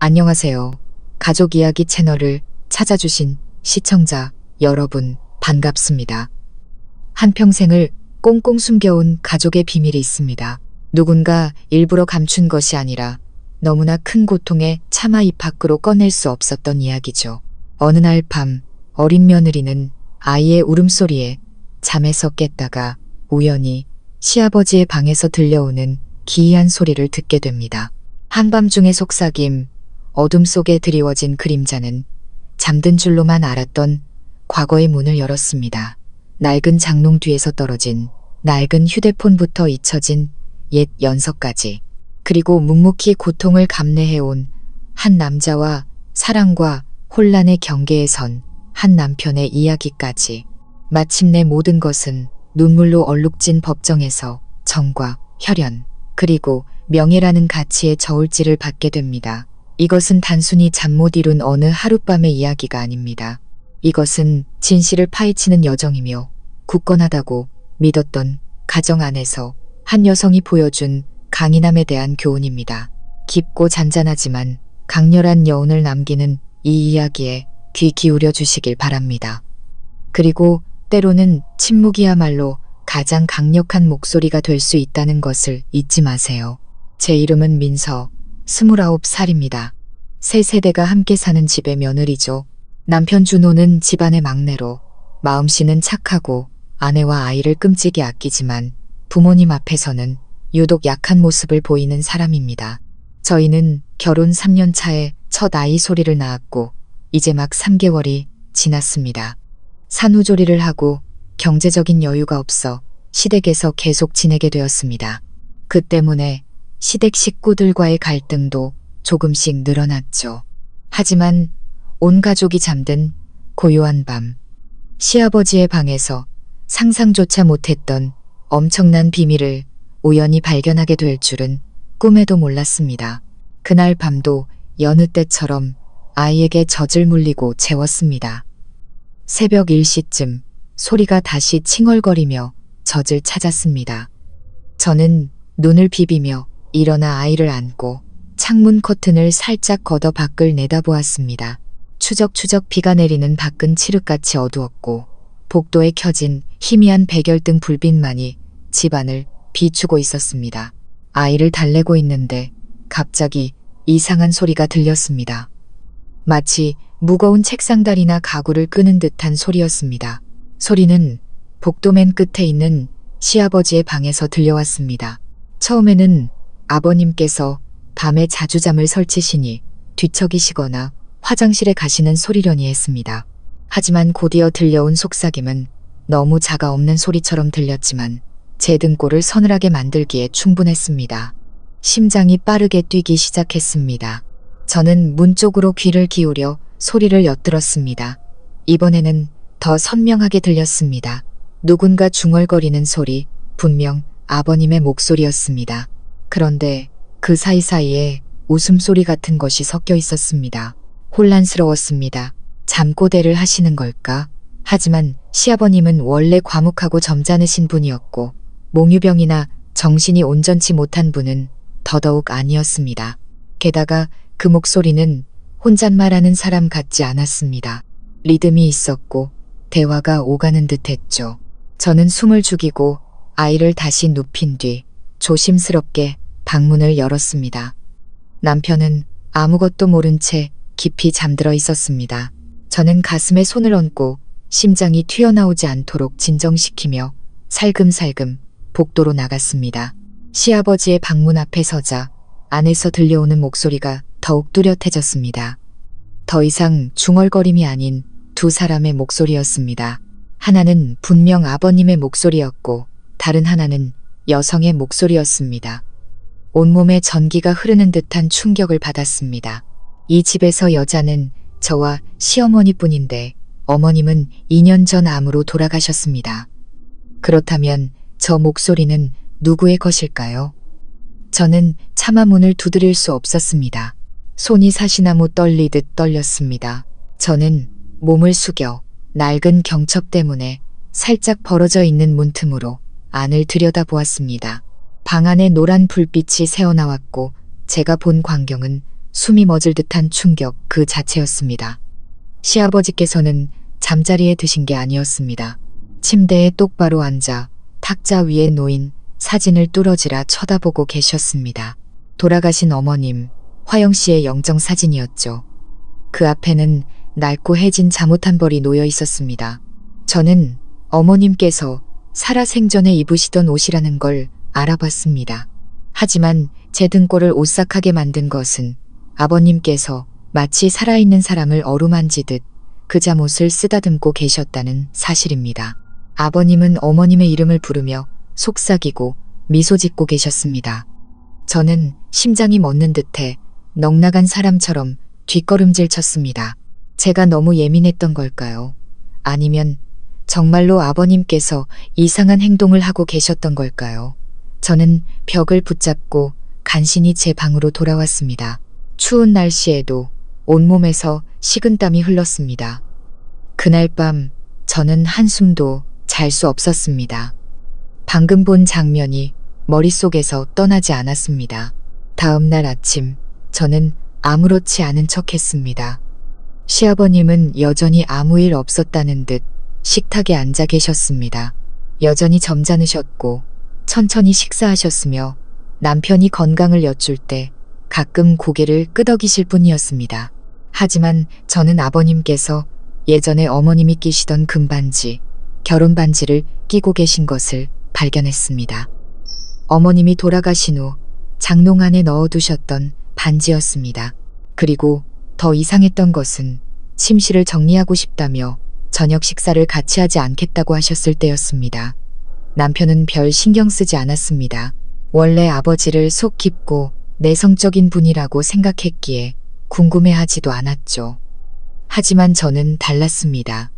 안녕하세요. 가족 이야기 채널을 찾아주신 시청자 여러분 반갑습니다. 한평생을 꽁꽁 숨겨온 가족의 비밀이 있습니다. 누군가 일부러 감춘 것이 아니라 너무나 큰 고통에 차마 입 밖으로 꺼낼 수 없었던 이야기죠. 어느 날 밤 어린 며느리는 아이의 울음소리에 잠에서 깼다가 우연히 시아버지의 방에서 들려오는 기이한 소리를 듣게 됩니다. 한밤중의 속삭임, 어둠 속에 드리워진 그림자는 잠든 줄로만 알았던 과거의 문을 열었습니다. 낡은 장롱 뒤에서 떨어진 낡은 휴대폰부터 잊혀진 옛 연서까지, 그리고 묵묵히 고통을 감내해온 한 남자와 사랑과 혼란의 경계에 선 한 남편의 이야기까지. 마침내 모든 것은 눈물로 얼룩진 법정에서 정과 혈연, 그리고 명예라는 가치의 저울질을 받게 됩니다. 이것은 단순히 잠 못 이룬 어느 하룻밤의 이야기가 아닙니다. 이것은 진실을 파헤치는 여정이며 굳건하다고 믿었던 가정 안에서 한 여성이 보여준 강인함에 대한 교훈입니다. 깊고 잔잔하지만 강렬한 여운을 남기는 이 이야기에 귀 기울여 주시길 바랍니다. 그리고 때로는 침묵이야말로 가장 강력한 목소리가 될 수 있다는 것을 잊지 마세요. 제 이름은 민서, 29살입니다. 세 세대가 함께 사는 집의 며느리죠. 남편 준호는 집안의 막내로 마음씨는 착하고 아내와 아이를 끔찍이 아끼지만 부모님 앞에서는 유독 약한 모습을 보이는 사람입니다. 저희는 결혼 3년 차에 첫 아이 소리를 낳았고 이제 막 3개월이 지났습니다. 산후조리를 하고 경제적인 여유가 없어 시댁에서 계속 지내게 되었습니다. 그 때문에 시댁 식구들과의 갈등도 조금씩 늘어났죠. 하지만 온 가족이 잠든 고요한 밤, 시아버지의 방에서 상상조차 못했던 엄청난 비밀을 우연히 발견하게 될 줄은 꿈에도 몰랐습니다. 그날 밤도 여느 때처럼 아이에게 젖을 물리고 재웠습니다. 새벽 1시쯤 소리가 다시 칭얼거리며 젖을 찾았습니다. 저는 눈을 비비며 일어나 아이를 안고 창문 커튼을 살짝 걷어 밖을 내다보았습니다. 추적추적 비가 내리는 밖은 칠흑같이 어두웠고 복도에 켜진 희미한 백열등 불빛만이 집안을 비추고 있었습니다. 아이를 달래고 있는데 갑자기 이상한 소리가 들렸습니다. 마치 무거운 책상다리나 가구를 끄는 듯한 소리였습니다. 소리는 복도 맨 끝에 있는 시아버지의 방에서 들려왔습니다. 처음에는 아버님께서 밤에 자주 잠을 설치시니 뒤척이시거나 화장실에 가시는 소리려니 했습니다. 하지만 곧이어 들려온 속삭임은 너무 자가 없는 소리처럼 들렸지만 제 등골을 서늘하게 만들기에 충분했습니다. 심장이 빠르게 뛰기 시작했습니다. 저는 문 쪽으로 귀를 기울여 소리를 엿들었습니다. 이번에는 더 선명하게 들렸습니다. 누군가 중얼거리는 소리, 분명 아버님의 목소리였습니다. 그런데 그 사이사이에 웃음소리 같은 것이 섞여 있었습니다. 혼란스러웠습니다. 잠꼬대를 하시는 걸까? 하지만 시아버님은 원래 과묵하고 점잖으신 분이었고 몽유병이나 정신이 온전치 못한 분은 더더욱 아니었습니다. 게다가 그 목소리는 혼잣말하는 사람 같지 않았습니다. 리듬이 있었고 대화가 오가는 듯했죠. 저는 숨을 죽이고 아이를 다시 눕힌 뒤 조심스럽게 방문을 열었습니다. 남편은 아무것도 모른 채 깊이 잠들어 있었습니다. 저는 가슴에 손을 얹고 심장이 튀어나오지 않도록 진정시키며 살금살금 복도로 나갔습니다. 시아버지의 방문 앞에 서자 안에서 들려오는 목소리가 더욱 뚜렷해졌습니다. 더 이상 중얼거림이 아닌 두 사람의 목소리였습니다. 하나는 분명 아버님의 목소리였고 다른 하나는 여성의 목소리였습니다. 온몸에 전기가 흐르는 듯한 충격을 받았습니다. 이 집에서 여자는 저와 시어머니뿐인데 어머님은 2년 전 암으로 돌아가셨습니다. 그렇다면 저 목소리는 누구의 것일까요? 저는 차마 문을 두드릴 수 없었습니다. 손이 사시나무 떨리듯 떨렸습니다. 저는 몸을 숙여 낡은 경첩 때문에 살짝 벌어져 있는 문틈으로 안을 들여다보았습니다. 방 안에 노란 불빛이 새어나왔고 제가 본 광경은 숨이 멎을 듯한 충격 그 자체였습니다. 시아버지께서는 잠자리에 드신 게 아니었습니다. 침대에 똑바로 앉아 탁자 위에 놓인 사진을 뚫어지라 쳐다보고 계셨습니다. 돌아가신 어머님, 화영 씨의 영정 사진이었죠. 그 앞에는 낡고 해진 잠옷 한 벌이 놓여 있었습니다. 저는 어머님께서 살아생전에 입으시던 옷이라는 걸 알아봤습니다. 하지만 제 등골을 오싹하게 만든 것은 아버님께서 마치 살아있는 사람을 어루만지듯 그 잠옷을 쓰다듬고 계셨다는 사실입니다. 아버님은 어머님의 이름을 부르며 속삭이고 미소 짓고 계셨습니다. 저는 심장이 멎는 듯해 넋나간 사람처럼 뒷걸음질 쳤습니다. 제가 너무 예민했던 걸까요? 아니면 정말로 아버님께서 이상한 행동을 하고 계셨던 걸까요? 저는 벽을 붙잡고 간신히 제 방으로 돌아왔습니다. 추운 날씨에도 온몸에서 식은땀이 흘렀습니다. 그날 밤 저는 한숨도 잘 수 없었습니다. 방금 본 장면이 머릿속에서 떠나지 않았습니다. 다음 날 아침 저는 아무렇지 않은 척했습니다. 시아버님은 여전히 아무 일 없었다는 듯 식탁에 앉아 계셨습니다. 여전히 점잖으셨고 천천히 식사하셨으며 남편이 건강을 여쭐 때 가끔 고개를 끄덕이실 뿐이었습니다. 하지만 저는 아버님께서 예전에 어머님이 끼시던 금반지, 결혼반지를 끼고 계신 것을 발견했습니다. 어머님이 돌아가신 후 장롱 안에 넣어두셨던 반지였습니다. 그리고 더 이상했던 것은 침실을 정리하고 싶다며 저녁 식사를 같이 하지 않겠다고 하셨을 때였습니다. 남편은 별 신경 쓰지 않았습니다. 원래 아버지를 속 깊고 내성적인 분이라고 생각했기에 궁금해하지도 않았죠. 하지만 저는 달랐습니다.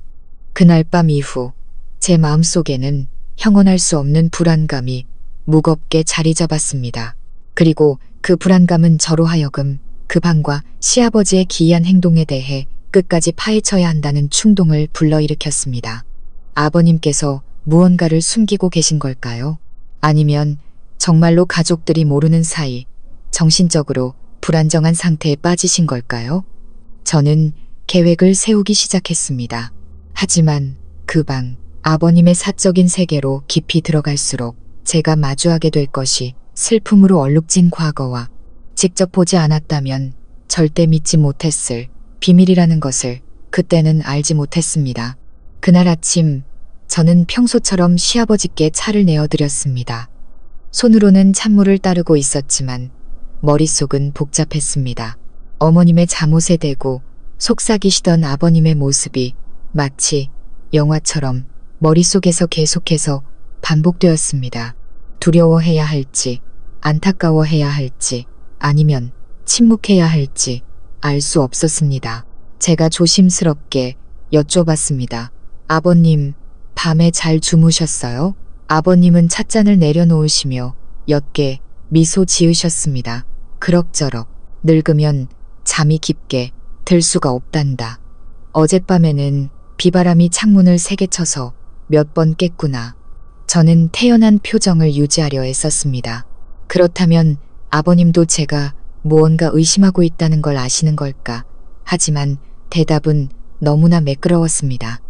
그날 밤 이후 제 마음속에는 형언할 수 없는 불안감이 무겁게 자리 잡았습니다. 그리고 그 불안감은 저로 하여금 그 방과 시아버지의 기이한 행동에 대해 끝까지 파헤쳐야 한다는 충동을 불러일으켰습니다. 아버님께서 무언가를 숨기고 계신 걸까요? 아니면 정말로 가족들이 모르는 사이 정신적으로 불안정한 상태에 빠지신 걸까요? 저는 계획을 세우기 시작했습니다. 하지만 그 방, 아버님의 사적인 세계로 깊이 들어갈수록 제가 마주하게 될 것이 슬픔으로 얼룩진 과거와 직접 보지 않았다면 절대 믿지 못했을 비밀이라는 것을 그때는 알지 못했습니다. 그날 아침 저는 평소처럼 시아버지께 차를 내어드렸습니다. 손으로는 찬물을 따르고 있었지만 머릿속은 복잡했습니다. 어머님의 잠옷에 대고 속삭이시던 아버님의 모습이 마치 영화처럼 머릿속에서 계속해서 반복되었습니다. 두려워해야 할지, 안타까워해야 할지, 아니면 침묵해야 할지 알 수 없었습니다. 제가 조심스럽게 여쭤봤습니다. 아버님, 밤에 잘 주무셨어요? 아버님은 찻잔을 내려놓으시며 옅게 미소 지으셨습니다. 그럭저럭 늙으면 잠이 깊게 들 수가 없단다. 어젯밤에는 비바람이 창문을 세게 쳐서 몇 번 깼구나. 저는 태연한 표정을 유지하려 애썼습니다. 그렇다면 아버님도 제가 무언가 의심하고 있다는 걸 아시는 걸까? 하지만 대답은 너무나 매끄러웠습니다.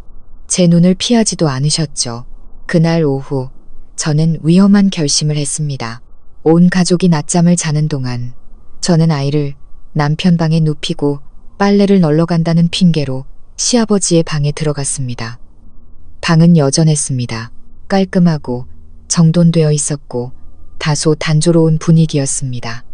제 눈을 피하지도 않으셨죠. 그날 오후 저는 위험한 결심을 했습니다. 온 가족이 낮잠을 자는 동안 저는 아이를 남편 방에 눕히고 빨래를 널러 간다는 핑계로 시아버지의 방에 들어갔습니다. 방은 여전했습니다. 깔끔하고 정돈되어 있었고 다소 단조로운 분위기였습니다.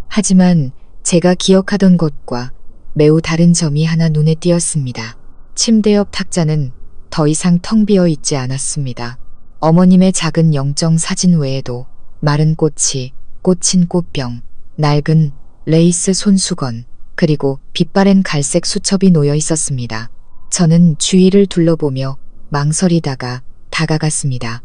하지만 제가 기억하던 것과 매우 다른 점이 하나 눈에 띄었습니다. 침대 옆 탁자는 더 이상 텅 비어 있지 않았습니다. 어머님의 작은 영정 사진 외에도 마른 꽃이 꽂힌 꽃병, 낡은 레이스 손수건, 그리고 빛바랜 갈색 수첩이 놓여 있었습니다. 저는 주위를 둘러보며 망설이다가 다가갔습니다.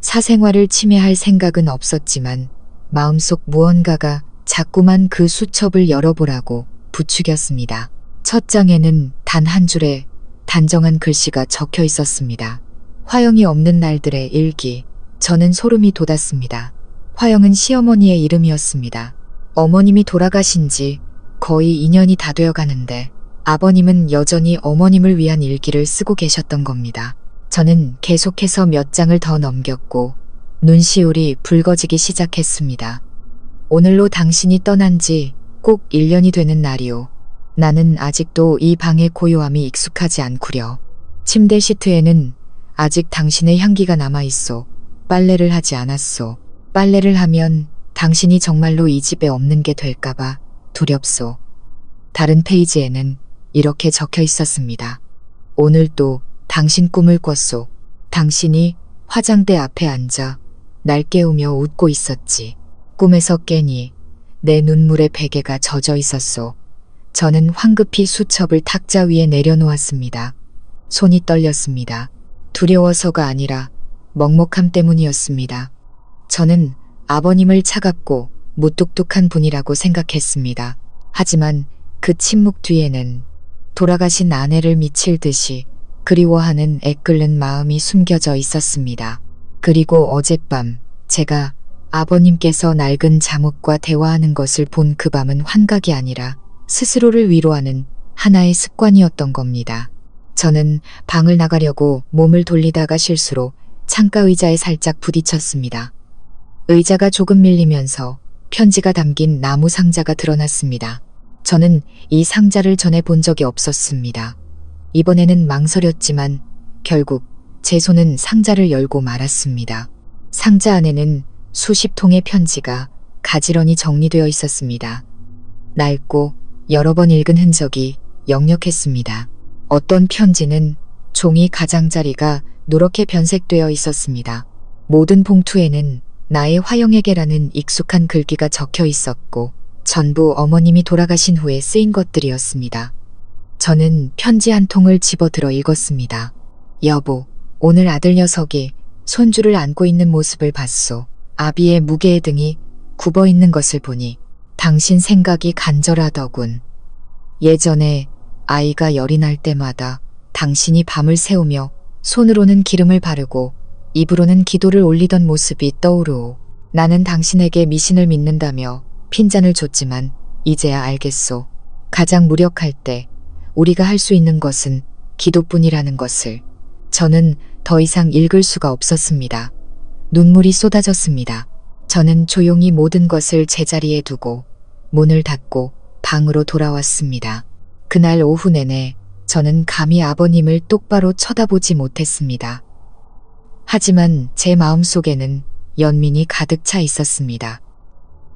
사생활을 침해할 생각은 없었지만 마음속 무언가가 자꾸만 그 수첩을 열어보라고 부추겼습니다. 첫 장에는 단 한 줄의 단정한 글씨가 적혀 있었습니다. 화영이 없는 날들의 일기. 저는 소름이 돋았습니다. 화영은 시어머니의 이름이었습니다. 어머님이 돌아가신 지 거의 2년이 다 되어 가는데 아버님은 여전히 어머님을 위한 일기를 쓰고 계셨던 겁니다. 저는 계속해서 몇 장을 더 넘겼고 눈시울이 붉어지기 시작했습니다. 오늘로 당신이 떠난 지 꼭 1년이 되는 날이오. 나는 아직도 이 방의 고요함이 익숙하지 않구려. 침대 시트에는 아직 당신의 향기가 남아있소. 빨래를 하지 않았소. 빨래를 하면 당신이 정말로 이 집에 없는 게 될까봐 두렵소. 다른 페이지에는 이렇게 적혀 있었습니다. 오늘 또 당신 꿈을 꿨소. 당신이 화장대 앞에 앉아 날 깨우며 웃고 있었지. 꿈에서 깨니 내 눈물의 베개가 젖어 있었소. 저는 황급히 수첩을 탁자 위에 내려놓았습니다. 손이 떨렸습니다. 두려워서가 아니라 먹먹함 때문이었습니다. 저는 아버님을 차갑고 무뚝뚝한 분이라고 생각했습니다. 하지만 그 침묵 뒤에는 돌아가신 아내를 미칠 듯이 그리워하는 애끓는 마음이 숨겨져 있었습니다. 그리고 어젯밤 제가 아버님께서 낡은 잠옷과 대화하는 것을 본 그 밤은 환각이 아니라 스스로를 위로하는 하나의 습관이었던 겁니다. 저는 방을 나가려고 몸을 돌리다가 실수로 창가 의자에 살짝 부딪혔습니다. 의자가 조금 밀리면서 편지가 담긴 나무 상자가 드러났습니다. 저는 이 상자를 전에 본 적이 없었습니다. 이번에는 망설였지만 결국 제 손은 상자를 열고 말았습니다. 상자 안에는 수십 통의 편지가 가지런히 정리되어 있었습니다. 낡고 여러 번 읽은 흔적이 역력했습니다. 어떤 편지는 종이 가장자리가 누렇게 변색되어 있었습니다. 모든 봉투에는 나의 화영에게라는 익숙한 글귀가 적혀 있었고 전부 어머님이 돌아가신 후에 쓰인 것들이었습니다. 저는 편지 한 통을 집어들어 읽었습니다. 여보, 오늘 아들 녀석이 손주를 안고 있는 모습을 봤소. 아비의 무게의 등이 굽어 있는 것을 보니 당신 생각이 간절하더군. 예전에 아이가 열이 날 때마다 당신이 밤을 새우며 손으로는 기름을 바르고 입으로는 기도를 올리던 모습이 떠오르오. 나는 당신에게 미신을 믿는다며 핀잔을 줬지만 이제야 알겠소. 가장 무력할 때 우리가 할 수 있는 것은 기도뿐이라는 것을. 저는 더 이상 읽을 수가 없었습니다. 눈물이 쏟아졌습니다. 저는 조용히 모든 것을 제자리에 두고 문을 닫고 방으로 돌아왔습니다. 그날 오후 내내 저는 감히 아버님을 똑바로 쳐다보지 못했습니다. 하지만 제 마음속에는 연민이 가득 차 있었습니다.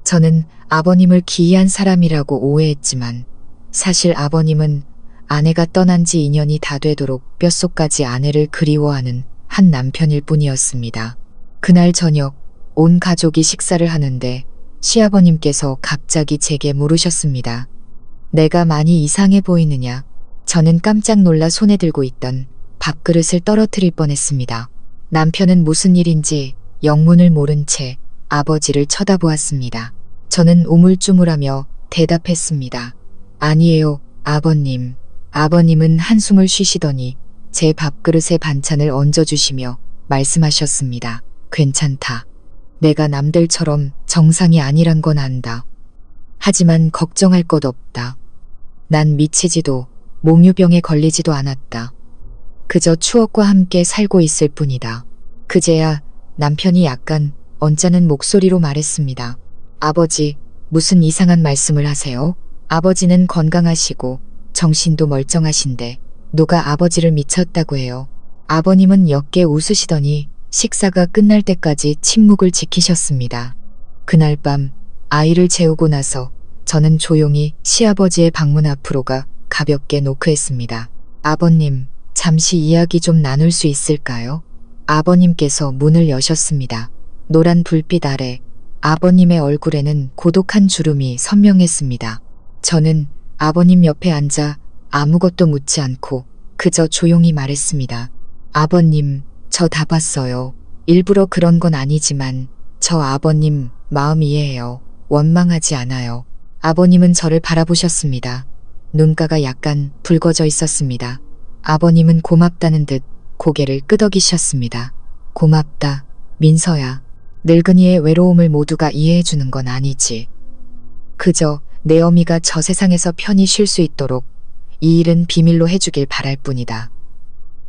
저는 아버님을 기이한 사람이라고 오해했지만 사실 아버님은 아내가 떠난 지 2년이 다 되도록 뼛속까지 아내를 그리워하는 한 남편일 뿐이었습니다. 그날 저녁 온 가족이 식사를 하는데 시아버님께서 갑자기 제게 물으셨습니다. 내가 많이 이상해 보이느냐? 저는 깜짝 놀라 손에 들고 있던 밥그릇을 떨어뜨릴 뻔했습니다. 남편은 무슨 일인지 영문을 모른 채 아버지를 쳐다보았습니다. 저는 우물쭈물하며 대답했습니다. 아니에요, 아버님. 아버님은 한숨을 쉬시더니 제 밥그릇에 반찬을 얹어주시며 말씀하셨습니다. 괜찮다. 내가 남들처럼 정상이 아니란 건 안다. 하지만 걱정할 것 없다. 난 미치지도 몽유병에 걸리지도 않았다. 그저 추억과 함께 살고 있을 뿐이다. 그제야 남편이 약간 언짢은 목소리로 말했습니다. 아버지, 무슨 이상한 말씀을 하세요? 아버지는 건강하시고 정신도 멀쩡하신데 누가 아버지를 미쳤다고 해요. 아버님은 옅게 웃으시더니 식사가 끝날 때까지 침묵을 지키셨습니다. 그날 밤 아이를 재우고 나서 저는 조용히 시아버지의 방문 앞으로 가 가볍게 노크했습니다. 아버님, 잠시 이야기 좀 나눌 수 있을까요? 아버님께서 문을 여셨습니다. 노란 불빛 아래 아버님의 얼굴에는 고독한 주름이 선명했습니다. 저는 아버님 옆에 앉아 아무것도 묻지 않고 그저 조용히 말했습니다. 아버님, 저 다 봤어요. 일부러 그런 건 아니지만 저 아버님 마음 이해해요. 원망하지 않아요. 아버님은 저를 바라보셨습니다. 눈가가 약간 붉어져 있었습니다. 아버님은 고맙다는 듯 고개를 끄덕이셨습니다. 고맙다, 민서야. 늙은이의 외로움을 모두가 이해해주는 건 아니지. 그저 내 어미가 저 세상에서 편히 쉴 수 있도록 이 일은 비밀로 해주길 바랄 뿐이다.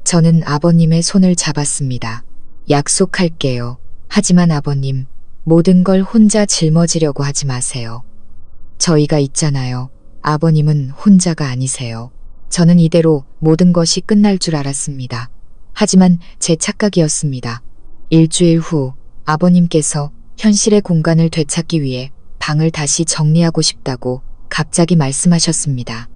저는 아버님의 손을 잡았습니다. 약속할게요. 하지만 아버님, 모든 걸 혼자 짊어지려고 하지 마세요. 저희가 있잖아요. 아버님은 혼자가 아니세요. 저는 이대로 모든 것이 끝날 줄 알았습니다. 하지만 제 착각이었습니다. 일주일 후 아버님께서 현실의 공간을 되찾기 위해 방을 다시 정리하고 싶다고 갑자기 말씀하셨습니다.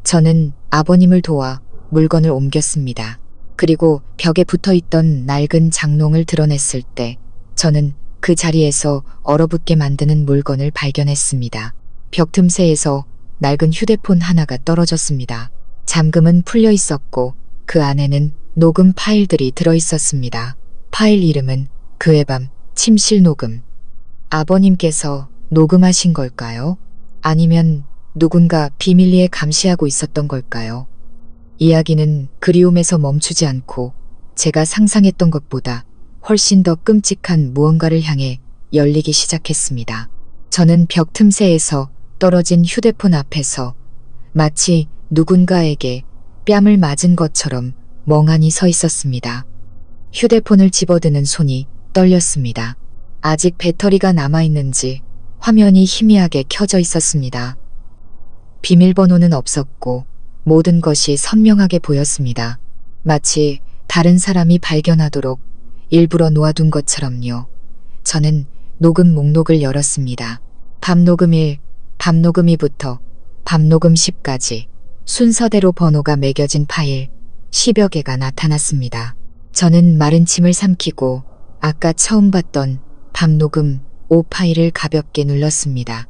저는 아버님을 도와 물건을 옮겼습니다. 그리고 벽에 붙어있던 낡은 장롱을 드러냈을 때 저는 그 자리에서 얼어붙게 만드는 물건을 발견했습니다. 벽 틈새에서 낡은 휴대폰 하나가 떨어졌습니다. 잠금은 풀려 있었고 그 안에는 녹음 파일들이 들어있었습니다. 파일 이름은 그의 밤 침실 녹음. 아버님께서 녹음하신 걸까요? 아니면 누군가 비밀리에 감시하고 있었던 걸까요? 이야기는 그리움에서 멈추지 않고 제가 상상했던 것보다 훨씬 더 끔찍한 무언가를 향해 열리기 시작했습니다. 저는 벽 틈새에서 떨어진 휴대폰 앞에서 마치 누군가에게 뺨을 맞은 것처럼 멍하니 서 있었습니다. 휴대폰을 집어드는 손이 떨렸습니다. 아직 배터리가 남아있는지 화면이 희미하게 켜져 있었습니다. 비밀번호는 없었고 모든 것이 선명하게 보였습니다. 마치 다른 사람이 발견하도록 일부러 놓아둔 것처럼요. 저는 녹음 목록을 열었습니다. 밤녹음 1, 밤녹음 2부터 밤녹음 10까지 순서대로 번호가 매겨진 파일 10여 개가 나타났습니다. 저는 마른 침을 삼키고 아까 처음 봤던 밤녹음 5 파일을 가볍게 눌렀습니다.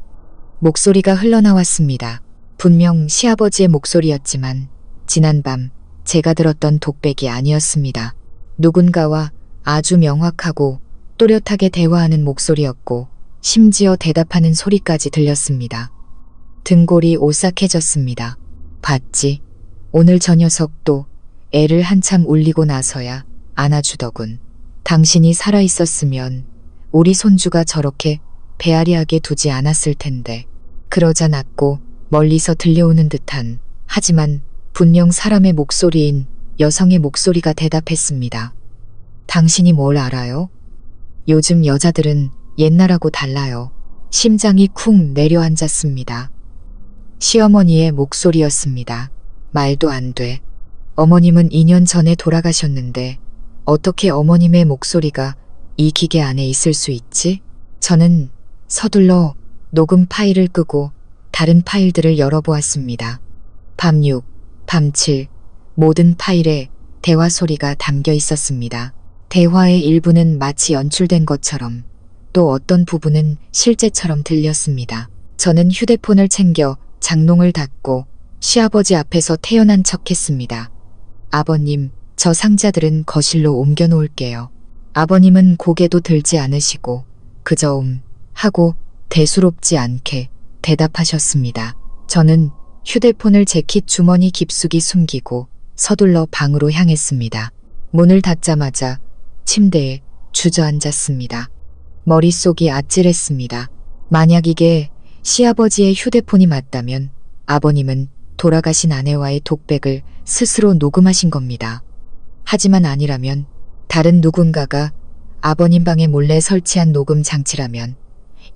목소리가 흘러나왔습니다. 분명 시아버지의 목소리였지만 지난밤 제가 들었던 독백이 아니었습니다. 누군가와 아주 명확하고 또렷하게 대화하는 목소리였고 심지어 대답하는 소리까지 들렸습니다. 등골이 오싹해졌습니다. 봤지? 오늘 저 녀석도 애를 한참 울리고 나서야 안아주더군. 당신이 살아있었으면 우리 손주가 저렇게 배아리하게 두지 않았을 텐데. 그러자 낮고 멀리서 들려오는 듯한 하지만 분명 사람의 목소리인 여성의 목소리가 대답했습니다. 당신이 뭘 알아요? 요즘 여자들은 옛날하고 달라요. 심장이 쿵 내려앉았습니다. 시어머니의 목소리였습니다. 말도 안 돼. 어머님은 2년 전에 돌아가셨는데 어떻게 어머님의 목소리가 이 기계 안에 있을 수 있지? 저는 서둘러 녹음 파일을 끄고 다른 파일들을 열어보았습니다. 밤 6, 밤 7, 모든 파일에 대화 소리가 담겨 있었습니다. 대화의 일부는 마치 연출된 것처럼 또 어떤 부분은 실제처럼 들렸습니다. 저는 휴대폰을 챙겨 장롱을 닫고 시아버지 앞에서 태연한 척했습니다. 아버님, 저 상자들은 거실로 옮겨 놓을게요. 아버님은 고개도 들지 않으시고 그저 하고 대수롭지 않게 대답하셨습니다. 저는 휴대폰을 재킷 주머니 깊숙이 숨기고 서둘러 방으로 향했습니다. 문을 닫자마자 침대에 주저앉았습니다. 머릿속이 아찔했습니다. 만약 이게 시아버지의 휴대폰이 맞다면 아버님은 돌아가신 아내와의 독백을 스스로 녹음하신 겁니다. 하지만 아니라면 다른 누군가가 아버님 방에 몰래 설치한 녹음 장치라면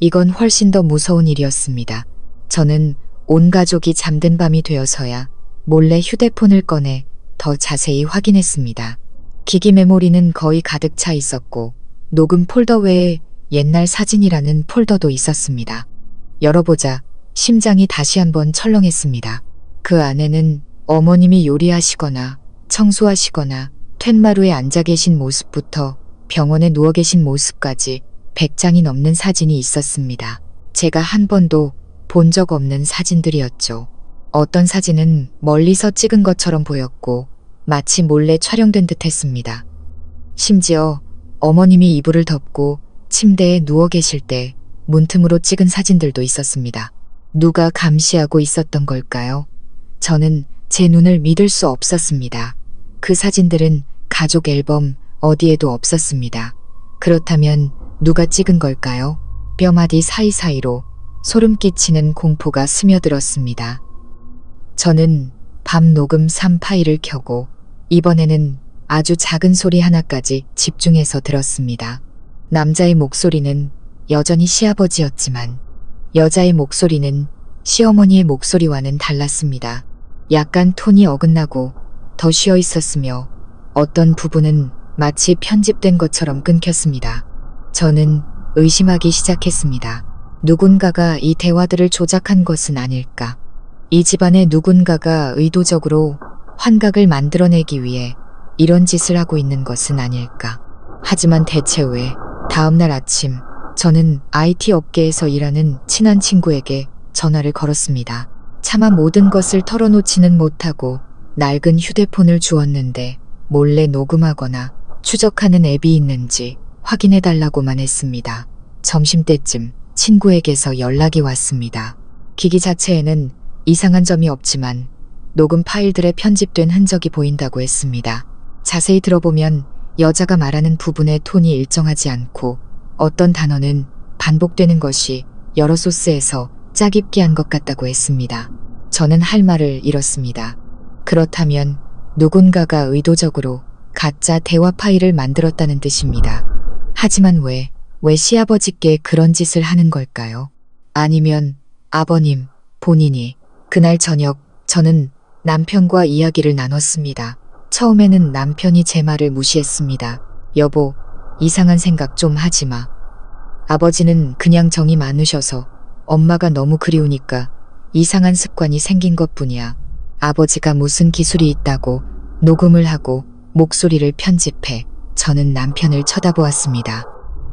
이건 훨씬 더 무서운 일이었습니다. 저는 온 가족이 잠든 밤이 되어서야 몰래 휴대폰을 꺼내 더 자세히 확인했습니다. 기기 메모리는 거의 가득 차 있었고 녹음 폴더 외에 옛날 사진이라는 폴더도 있었습니다. 열어보자 심장이 다시 한번 철렁했습니다. 그 안에는 어머님이 요리하시거나 청소하시거나 툇마루에 앉아 계신 모습부터 병원에 누워 계신 모습까지 100장이 넘는 사진이 있었습니다. 제가 한 번도 본 적 없는 사진들이었죠. 어떤 사진은 멀리서 찍은 것처럼 보였고 마치 몰래 촬영된 듯 했습니다. 심지어 어머님이 이불을 덮고 침대에 누워 계실 때 문틈으로 찍은 사진들도 있었습니다. 누가 감시하고 있었던 걸까요? 저는 제 눈을 믿을 수 없었습니다. 그 사진들은 가족 앨범 어디에도 없었습니다. 그렇다면 누가 찍은 걸까요? 뼈마디 사이사이로 소름 끼치는 공포가 스며들었습니다. 저는 밤 녹음 3 파일을 켜고 이번에는 아주 작은 소리 하나까지 집중해서 들었습니다. 남자의 목소리는 여전히 시아버지였지만 여자의 목소리는 시어머니의 목소리와는 달랐습니다. 약간 톤이 어긋나고 더 쉬어 있었으며 어떤 부분은 마치 편집된 것처럼 끊겼습니다. 저는 의심하기 시작했습니다. 누군가가 이 대화들을 조작한 것은 아닐까? 이 집안의 누군가가 의도적으로 환각을 만들어내기 위해 이런 짓을 하고 있는 것은 아닐까? 하지만 대체 왜? 다음날 아침 저는 IT 업계에서 일하는 친한 친구에게 전화를 걸었습니다. 차마 모든 것을 털어놓지는 못하고 낡은 휴대폰을 주었는데 몰래 녹음하거나 추적하는 앱이 있는지 확인해달라고만 했습니다. 점심때쯤 친구에게서 연락이 왔습니다. 기기 자체에는 이상한 점이 없지만 녹음 파일들에 편집된 흔적이 보인다고 했습니다. 자세히 들어보면 여자가 말하는 부분의 톤이 일정하지 않고 어떤 단어는 반복되는 것이 여러 소스에서 짜깁기 한 것 같다고 했습니다. 저는 할 말을 잃었습니다. 그렇다면 누군가가 의도적으로 가짜 대화 파일을 만들었다는 뜻입니다. 하지만 왜 시아버지께 그런 짓을 하는 걸까요? 아니면 아버님 본인이 그날 저녁 저는 남편과 이야기를 나눴습니다. 처음에는 남편이 제 말을 무시했습니다. 여보, 이상한 생각 좀 하지 마. 아버지는 그냥 정이 많으셔서 엄마가 너무 그리우니까 이상한 습관이 생긴 것뿐이야. 아버지가 무슨 기술이 있다고 녹음을 하고 목소리를 편집해. 저는 남편을 쳐다보았습니다.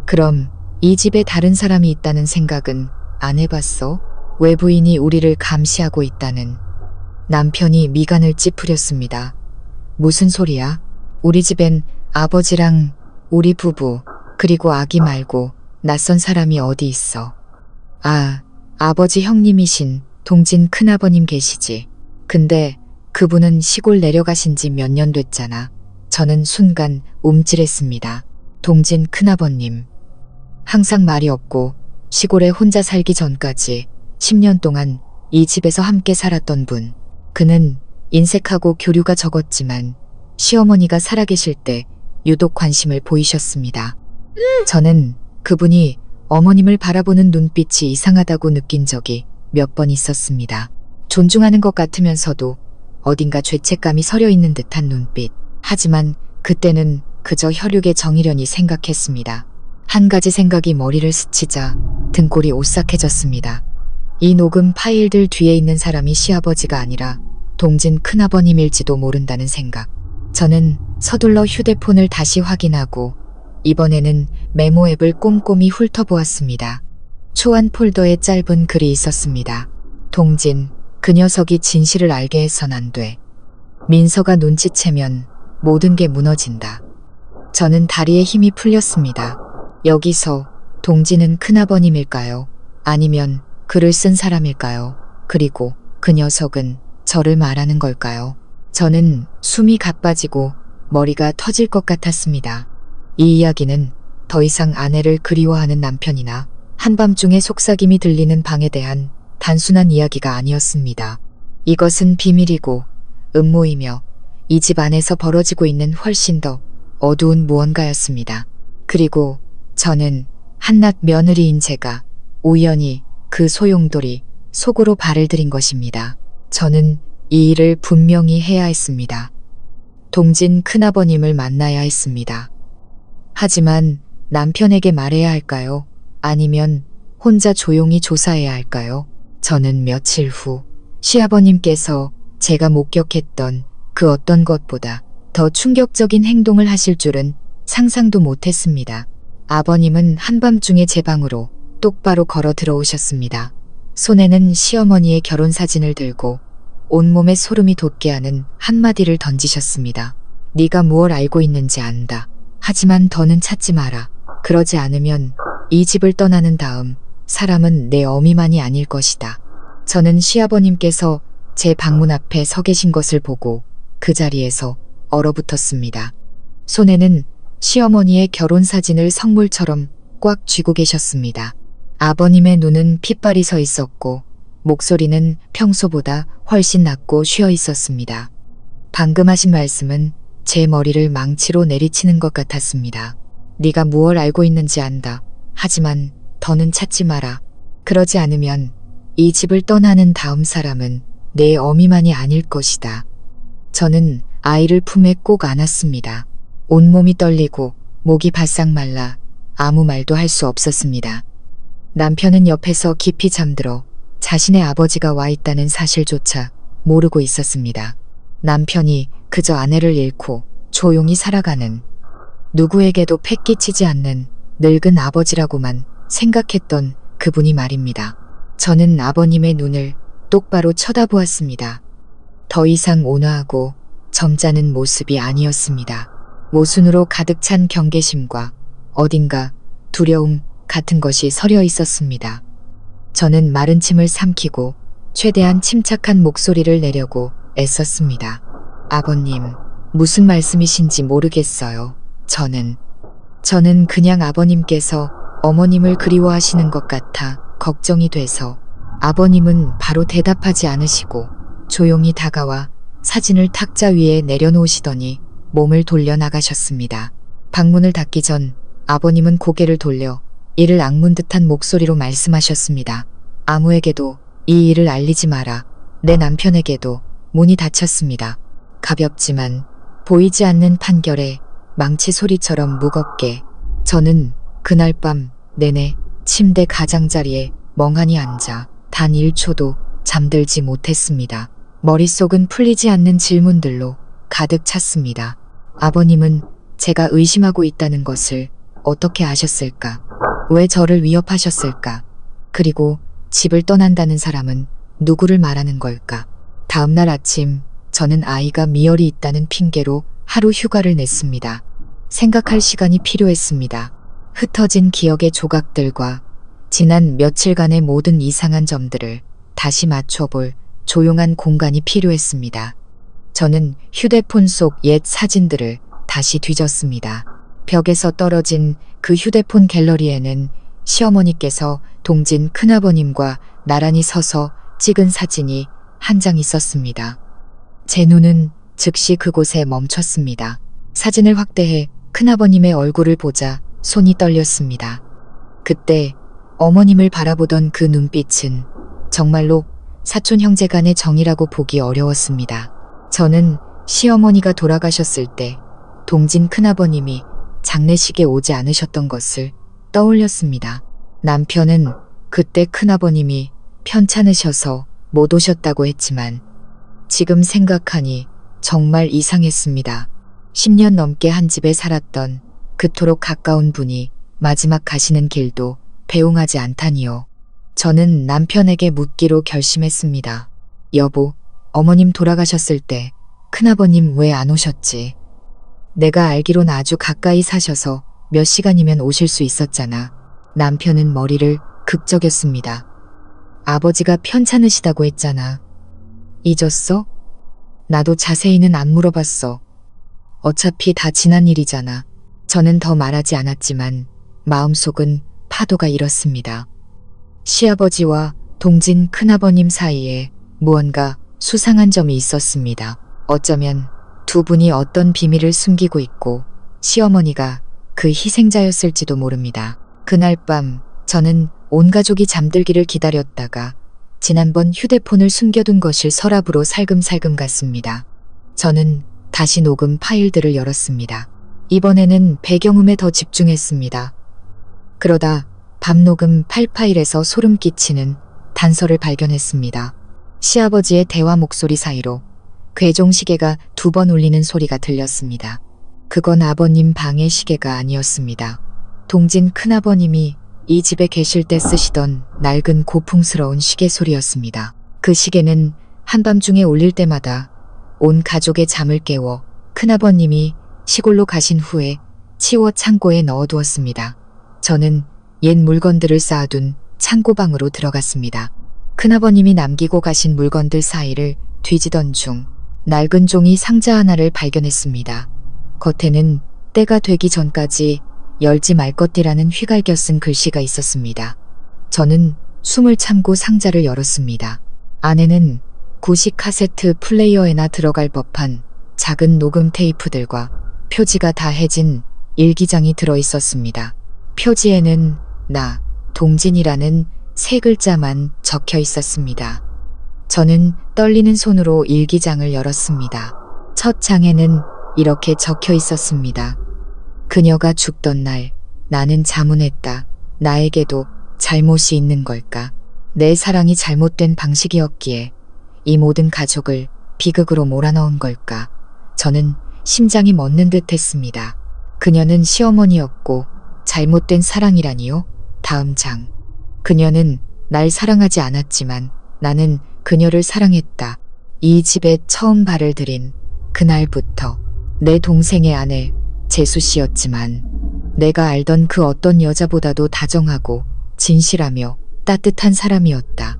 그럼 이 집에 다른 사람이 있다는 생각은 안 해봤어? 외부인이 우리를 감시하고 있다는. 남편이 미간을 찌푸렸습니다. 무슨 소리야? 우리 집엔 아버지랑 우리 부부 그리고 아기 말고 낯선 사람이 어디 있어? 아, 아버지 형님이신 동진 큰아버님 계시지. 근데 그분은 시골 내려가신 지 몇 년 됐잖아. 저는 순간 움찔했습니다. 동진 큰아버님. 항상 말이 없고 시골에 혼자 살기 전까지 10년 동안 이 집에서 함께 살았던 분. 그는 인색하고 교류가 적었지만 시어머니가 살아계실 때 유독 관심을 보이셨습니다. 저는 그분이 어머님을 바라보는 눈빛이 이상하다고 느낀 적이 몇 번 있었습니다. 존중하는 것 같으면서도 어딘가 죄책감이 서려 있는 듯한 눈빛. 하지만 그때는 그저 혈육의 정이려니 생각했습니다. 한 가지 생각이 머리를 스치자 등골이 오싹해졌습니다. 이 녹음 파일들 뒤에 있는 사람이 시아버지가 아니라 동진 큰아버님일지도 모른다는 생각. 저는 서둘러 휴대폰을 다시 확인하고 이번에는 메모 앱을 꼼꼼히 훑어보았습니다. 초안 폴더에 짧은 글이 있었습니다. 동진, 그 녀석이 진실을 알게 해선 안 돼. 민서가 눈치채면 모든 게 무너진다. 저는 다리에 힘이 풀렸습니다. 여기서 동진은 큰아버님일까요? 아니면 글을 쓴 사람일까요? 그리고 그 녀석은 저를 말하는 걸까요? 저는 숨이 가빠지고 머리가 터질 것 같았습니다. 이 이야기는 더 이상 아내를 그리워하는 남편이나 한밤중에 속삭임이 들리는 방에 대한 단순한 이야기가 아니었습니다. 이것은 비밀이고 음모이며 이 집 안에서 벌어지고 있는 훨씬 더 어두운 무언가였습니다. 그리고 저는 한낱 며느리인 제가 우연히 그 소용돌이 속으로 발을 들인 것입니다. 저는 이 일을 분명히 해야 했습니다. 동진 큰아버님을 만나야 했습니다. 하지만 남편에게 말해야 할까요? 아니면 혼자 조용히 조사해야 할까요? 저는 며칠 후 시아버님께서 제가 목격했던 그 어떤 것보다 더 충격적인 행동을 하실 줄은 상상도 못했습니다. 아버님은 한밤중에 제 방으로 똑바로 걸어 들어오셨습니다. 손에는 시어머니의 결혼 사진을 들고 온몸에 소름이 돋게 하는 한마디를 던지셨습니다. 네가 무얼 알고 있는지 안다. 하지만 더는 찾지 마라. 그러지 않으면 이 집을 떠나는 다음 사람은 내 어미만이 아닐 것이다. 저는 시아버님께서 제 방문 앞에 서 계신 것을 보고 그 자리에서 얼어붙었습니다. 손에는 시어머니의 결혼 사진을 성물처럼 꽉 쥐고 계셨습니다. 아버님의 눈은 핏발이 서 있었고 목소리는 평소보다 훨씬 낮고 쉬어 있었습니다. 방금 하신 말씀은 제 머리를 망치로 내리치는 것 같았습니다. 네가 무얼 알고 있는지 안다. 하지만 더는 찾지 마라. 그러지 않으면 이 집을 떠나는 다음 사람은 내 어미만이 아닐 것이다. 저는 아이를 품에 꼭 안았습니다. 온몸이 떨리고 목이 바싹 말라 아무 말도 할 수 없었습니다. 남편은 옆에서 깊이 잠들어 자신의 아버지가 와 있다는 사실조차 모르고 있었습니다. 남편이 그저 아내를 잃고 조용히 살아가는, 누구에게도 패끼치지 않는 늙은 아버지라고만 생각했던 그분이 말입니다. 저는 아버님의 눈을 똑바로 쳐다보았습니다. 더 이상 온화하고 점잖은 모습이 아니었습니다. 모순으로 가득 찬 경계심과 어딘가 두려움 같은 것이 서려 있었습니다. 저는 마른 침을 삼키고 최대한 침착한 목소리를 내려고 애썼습니다. 아버님, 무슨 말씀이신지 모르겠어요. 저는 그냥 아버님께서 어머님을 그리워하시는 것 같아 걱정이 돼서. 아버님은 바로 대답하지 않으시고 조용히 다가와 사진을 탁자 위에 내려놓으시더니 몸을 돌려 나가셨습니다. 방문을 닫기 전 아버님은 고개를 돌려 이를 악문 듯한 목소리로 말씀하셨습니다. 아무에게도 이 일을 알리지 마라. 내 남편에게도 문이 닫혔습니다. 가볍지만 보이지 않는 판결에 망치 소리처럼 무겁게. 저는 그날 밤 내내 침대 가장자리에 멍하니 앉아 단 1초도 잠들지 못했습니다. 머릿속은 풀리지 않는 질문들로 가득 찼습니다. 아버님은 제가 의심하고 있다는 것을 어떻게 아셨을까? 왜 저를 위협하셨을까? 그리고 집을 떠난다는 사람은 누구를 말하는 걸까? 다음날 아침 저는 아이가 미열이 있다는 핑계로 하루 휴가를 냈습니다. 생각할 시간이 필요했습니다. 흩어진 기억의 조각들과 지난 며칠간의 모든 이상한 점들을 다시 맞춰볼 조용한 공간이 필요했습니다. 저는 휴대폰 속 옛 사진들을 다시 뒤졌습니다. 벽에서 떨어진 그 휴대폰 갤러리에는 시어머니께서 동진 큰아버님과 나란히 서서 찍은 사진이 한 장 있었습니다. 제 눈은 즉시 그곳에 멈췄습니다. 사진을 확대해 큰아버님의 얼굴을 보자 손이 떨렸습니다. 그때 어머님을 바라보던 그 눈빛은 정말로 사촌 형제 간의 정이라고 보기 어려웠습니다. 저는 시어머니가 돌아가셨을 때 동진 큰아버님이 장례식에 오지 않으셨던 것을 떠올렸습니다. 남편은 그때 큰아버님이 편찮으셔서 못 오셨다고 했지만 지금 생각하니 정말 이상했습니다. 10년 넘게 한 집에 살았던 그토록 가까운 분이 마지막 가시는 길도 배웅하지 않다니요. 저는 남편에게 묻기로 결심했습니다. 여보, 어머님 돌아가셨을 때 큰아버님 왜 안 오셨지? 내가 알기론 아주 가까이 사셔서 몇 시간이면 오실 수 있었잖아. 남편은 머리를 극적였습니다. 아버지가 편찮으시다고 했잖아. 잊었어? 나도 자세히는 안 물어봤어. 어차피 다 지난 일이잖아. 저는 더 말하지 않았지만 마음속은 파도가 일었습니다. 시아버지와 동진 큰아버님 사이에 무언가 수상한 점이 있었습니다. 어쩌면 두 분이 어떤 비밀을 숨기고 있고 시어머니가 그 희생자였을지도 모릅니다. 그날 밤 저는 온 가족이 잠들기를 기다렸다가 지난번 휴대폰을 숨겨둔 것을 서랍으로 살금살금 갔습니다. 저는 다시 녹음 파일들을 열었습니다. 이번에는 배경음에 더 집중했습니다. 그러다 밤 녹음 8파일에서 소름 끼치는 단서를 발견했습니다. 시아버지의 대화 목소리 사이로 괴종 시계가 2번 울리는 소리가 들렸습니다. 그건 아버님 방의 시계가 아니었습니다. 동진 큰아버님이 이 집에 계실 때 쓰시던 낡은 고풍스러운 시계 소리였습니다. 그 시계는 한밤중에 울릴 때마다 온 가족의 잠을 깨워 큰아버님이 시골로 가신 후에 치워 창고에 넣어두었습니다. 저는 옛 물건들을 쌓아둔 창고방으로 들어갔습니다. 큰아버님이 남기고 가신 물건들 사이를 뒤지던 중 낡은 종이 상자 하나를 발견했습니다. 겉에는 때가 되기 전까지 열지 말 것이라는 휘갈겨 쓴 글씨가 있었습니다. 저는 숨을 참고 상자를 열었습니다. 안에는 구식 카세트 플레이어에나 들어갈 법한 작은 녹음 테이프들과 표지가 다 해진 일기장이 들어있었습니다. 표지에는 나, 동진이라는 세 글자만 적혀 있었습니다. 저는 떨리는 손으로 일기장을 열었습니다. 첫 장에는 이렇게 적혀 있었습니다. 그녀가 죽던 날 나는 자문했다. 나에게도 잘못이 있는 걸까? 내 사랑이 잘못된 방식이었기에 이 모든 가족을 비극으로 몰아넣은 걸까? 저는 심장이 멎는 듯 했습니다. 그녀는 시어머니였고 잘못된 사랑이라니요? 다음 장. 그녀는 날 사랑하지 않았지만 나는 그녀를 사랑했다. 이 집에 처음 발을 들인 그날부터 내 동생의 아내 재수 씨였지만 내가 알던 그 어떤 여자보다도 다정하고 진실하며 따뜻한 사람이었다.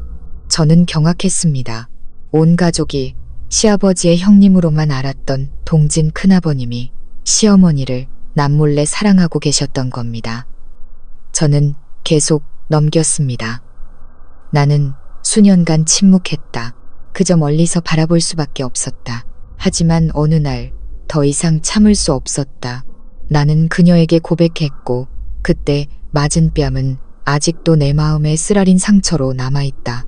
저는 경악했습니다. 온 가족이 시아버지의 형님으로만 알았던 동진 큰아버님이 시어머니를 남몰래 사랑하고 계셨던 겁니다. 저는 계속 넘겼습니다. 나는 수년간 침묵했다. 그저 멀리서 바라볼 수밖에 없었다. 하지만 어느 날 더 이상 참을 수 없었다. 나는 그녀에게 고백했고 그때 맞은 뺨은 아직도 내 마음에 쓰라린 상처로 남아있다.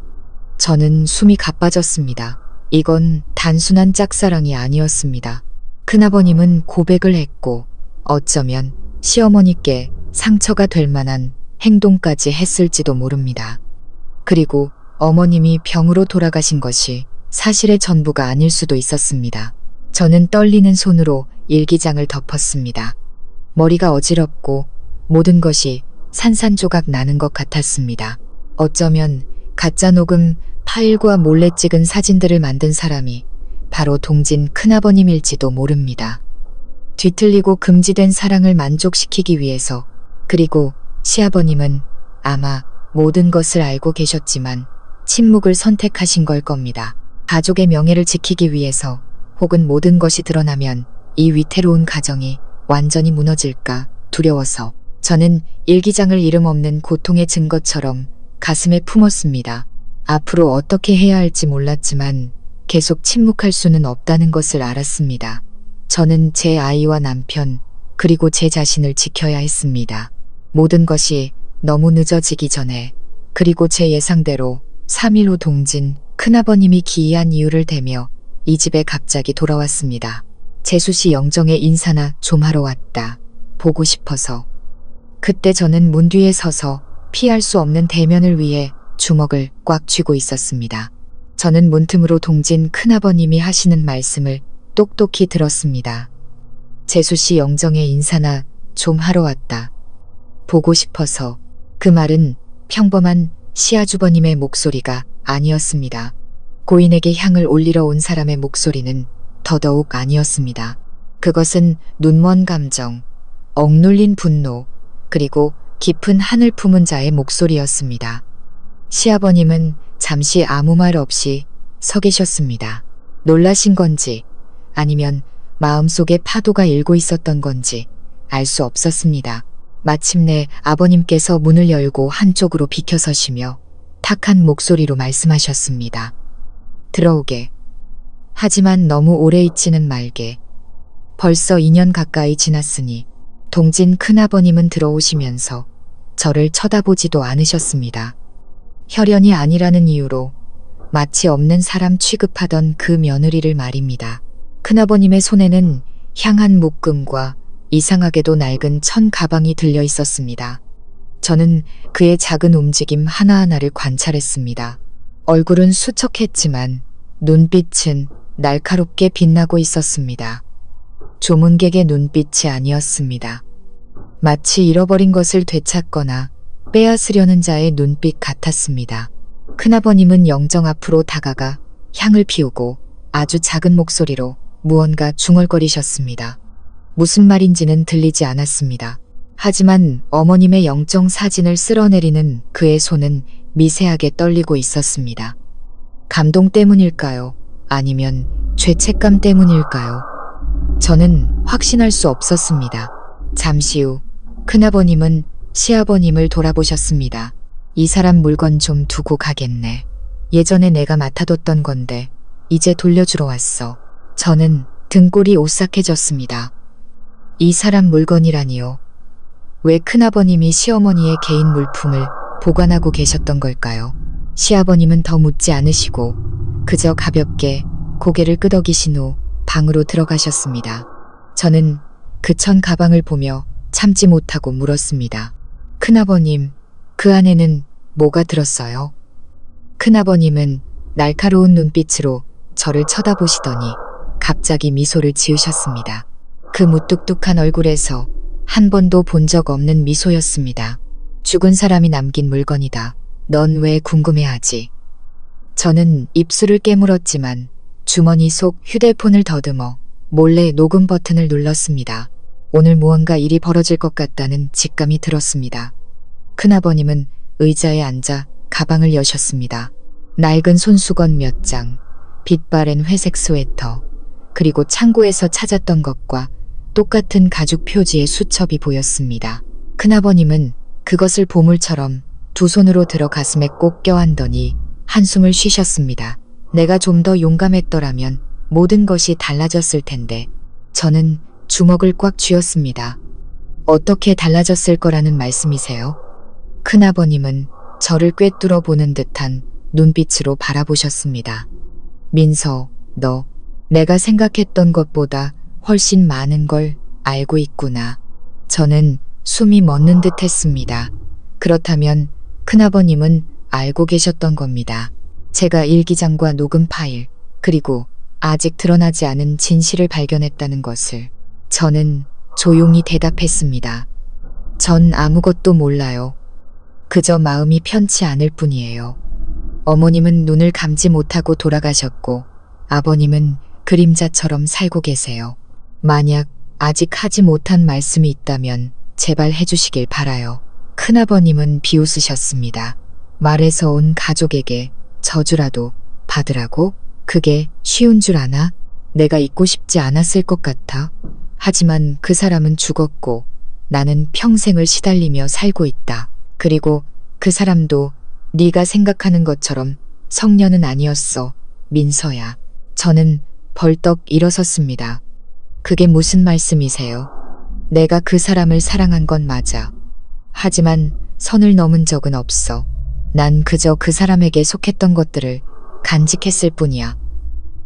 저는 숨이 가빠졌습니다. 이건 단순한 짝사랑이 아니었습니다. 큰아버님은 고백을 했고 어쩌면 시어머니께 상처가 될 만한 행동까지 했을지도 모릅니다. 그리고 어머님이 병으로 돌아가신 것이 사실의 전부가 아닐 수도 있었습니다. 저는 떨리는 손으로 일기장을 덮었습니다. 머리가 어지럽고 모든 것이 산산조각 나는 것 같았습니다. 어쩌면 가짜 녹음 파일과 몰래 찍은 사진들을 만든 사람이 바로 동진 큰아버님일지도 모릅니다. 뒤틀리고 금지된 사랑을 만족시키기 위해서, 그리고 시아버님은 아마 모든 것을 알고 계셨지만 침묵을 선택하신 걸 겁니다. 가족의 명예를 지키기 위해서, 혹은 모든 것이 드러나면 이 위태로운 가정이 완전히 무너질까 두려워서 저는 일기장을 이름 없는 고통의 증거처럼 가슴에 품었습니다. 앞으로 어떻게 해야 할지 몰랐지만 계속 침묵할 수는 없다는 것을 알았습니다. 저는 제 아이와 남편, 그리고 제 자신을 지켜야 했습니다. 모든 것이 너무 늦어지기 전에, 그리고 제 예상대로 3일 후 동진 큰아버님이 기이한 이유를 대며 이 집에 갑자기 돌아왔습니다. 재수 씨 영정의 인사나 좀 하러 왔다. 보고 싶어서. 그때 저는 문 뒤에 서서 피할 수 없는 대면을 위해 주먹을 꽉 쥐고 있었습니다. 저는 문틈으로 동진 큰아버님이 하시는 말씀을 똑똑히 들었습니다. 재수 씨 영정의 인사나 좀 하러 왔다. 보고 싶어서. 그 말은 평범한 시아주버님의 목소리가 아니었습니다. 고인에게 향을 올리러 온 사람의 목소리는 더더욱 아니었습니다. 그것은 눈먼 감정, 억눌린 분노, 그리고 깊은 한을 품은 자의 목소리였습니다. 시아버님은 잠시 아무 말 없이 서 계셨습니다. 놀라신 건지 아니면 마음속에 파도가 일고 있었던 건지 알 수 없었습니다. 마침내 아버님께서 문을 열고 한쪽으로 비켜서시며 탁한 목소리로 말씀하셨습니다. 들어오게. 하지만 너무 오래 있지는 말게. 벌써 2년 가까이 지났으니. 동진 큰아버님은 들어오시면서 저를 쳐다보지도 않으셨습니다. 혈연이 아니라는 이유로 마치 없는 사람 취급하던 그 며느리를 말입니다. 큰아버님의 손에는 향한 묶음과 이상하게도 낡은 천 가방이 들려 있었습니다. 저는 그의 작은 움직임 하나하나를 관찰했습니다. 얼굴은 수척했지만 눈빛은 날카롭게 빛나고 있었습니다. 조문객의 눈빛이 아니었습니다. 마치 잃어버린 것을 되찾거나 빼앗으려는 자의 눈빛 같았습니다. 큰아버님은 영정 앞으로 다가가 향을 피우고 아주 작은 목소리로 무언가 중얼거리셨습니다. 무슨 말인지는 들리지 않았습니다. 하지만 어머님의 영정 사진을 쓸어내리는 그의 손은 미세하게 떨리고 있었습니다. 감동 때문일까요? 아니면 죄책감 때문일까요? 저는 확신할 수 없었습니다. 잠시 후 큰아버님은 시아버님을 돌아보셨습니다. 이 사람 물건 좀 두고 가겠네. 예전에 내가 맡아뒀던 건데 이제 돌려주러 왔어. 저는 등골이 오싹해졌습니다. 이 사람 물건이라니요. 왜 큰아버님이 시어머니의 개인 물품을 보관하고 계셨던 걸까요? 시아버님은 더 묻지 않으시고 그저 가볍게 고개를 끄덕이신 후 방으로 들어가셨습니다. 저는 그 천 가방을 보며 참지 못하고 물었습니다. 큰아버님, 그 안에는 뭐가 들었어요? 큰아버님은 날카로운 눈빛으로 저를 쳐다보시더니 갑자기 미소를 지으셨습니다. 그 무뚝뚝한 얼굴에서 한 번도 본 적 없는 미소였습니다. 죽은 사람이 남긴 물건이다. 넌 왜 궁금해하지? 저는 입술을 깨물었지만 주머니 속 휴대폰을 더듬어 몰래 녹음 버튼을 눌렀습니다. 오늘 무언가 일이 벌어질 것 같다는 직감이 들었습니다. 큰아버님은 의자에 앉아 가방을 여셨습니다. 낡은 손수건 몇 장, 빛바랜 회색 스웨터, 그리고 창고에서 찾았던 것과 똑같은 가죽 표지의 수첩이 보였습니다. 큰아버님은 그것을 보물처럼 두 손으로 들어 가슴에 꼭 껴안더니 한숨을 쉬셨습니다. 내가 좀 더 용감했더라면 모든 것이 달라졌을 텐데. 저는 주먹을 꽉 쥐었습니다. 어떻게 달라졌을 거라는 말씀이세요? 큰아버님은 저를 꿰뚫어 보는 듯한 눈빛으로 바라보셨습니다. 민서, 너 내가 생각했던 것보다 훨씬 많은 걸 알고 있구나. 저는 숨이 멎는 듯 했습니다. 그렇다면 큰아버님은 알고 계셨던 겁니다. 제가 일기장과 녹음 파일, 그리고 아직 드러나지 않은 진실을 발견했다는 것을. 저는 조용히 대답했습니다. 전 아무것도 몰라요. 그저 마음이 편치 않을 뿐이에요. 어머님은 눈을 감지 못하고 돌아가셨고 아버님은 그림자처럼 살고 계세요. 만약 아직 하지 못한 말씀이 있다면 제발 해주시길 바라요. 큰아버님은 비웃으셨습니다. 말에서 온 가족에게 저주라도 받으라고? 그게 쉬운 줄 아나? 내가 잊고 싶지 않았을 것 같아. 하지만 그 사람은 죽었고 나는 평생을 시달리며 살고 있다. 그리고 그 사람도 네가 생각하는 것처럼 성녀는 아니었어. 민서야. 저는 벌떡 일어섰습니다. 그게 무슨 말씀이세요? 내가 그 사람을 사랑한 건 맞아. 하지만 선을 넘은 적은 없어. 난 그저 그 사람에게 속했던 것들을 간직했을 뿐이야.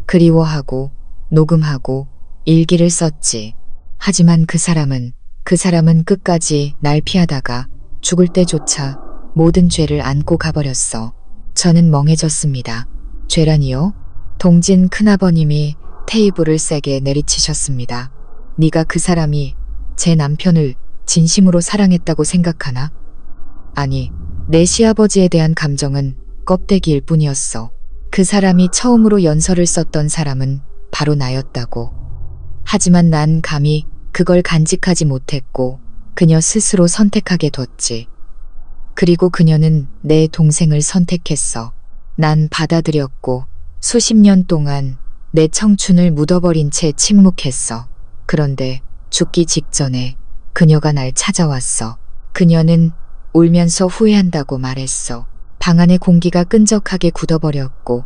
그리워하고 녹음하고 일기를 썼지. 하지만 그 사람은 끝까지 날 피하다가 죽을 때조차 모든 죄를 안고 가버렸어. 저는 멍해졌습니다. 죄라니요? 동진 큰아버님이 테이블을 세게 내리치셨습니다. 네가 그 사람이 제 남편을 진심으로 사랑했다고 생각하나? 아니, 내 시아버지에 대한 감정은 껍데기일 뿐이었어. 그 사람이 처음으로 연설을 썼던 사람은 바로 나였다고. 하지만 난 감히 그걸 간직하지 못했고 그녀 스스로 선택하게 뒀지. 그리고 그녀는 내 동생을 선택했어. 난 받아들였고 수십 년 동안 내 청춘을 묻어버린 채 침묵했어. 그런데 죽기 직전에 그녀가 날 찾아왔어. 그녀는 울면서 후회한다고 말했어. 방 안의 공기가 끈적하게 굳어버렸고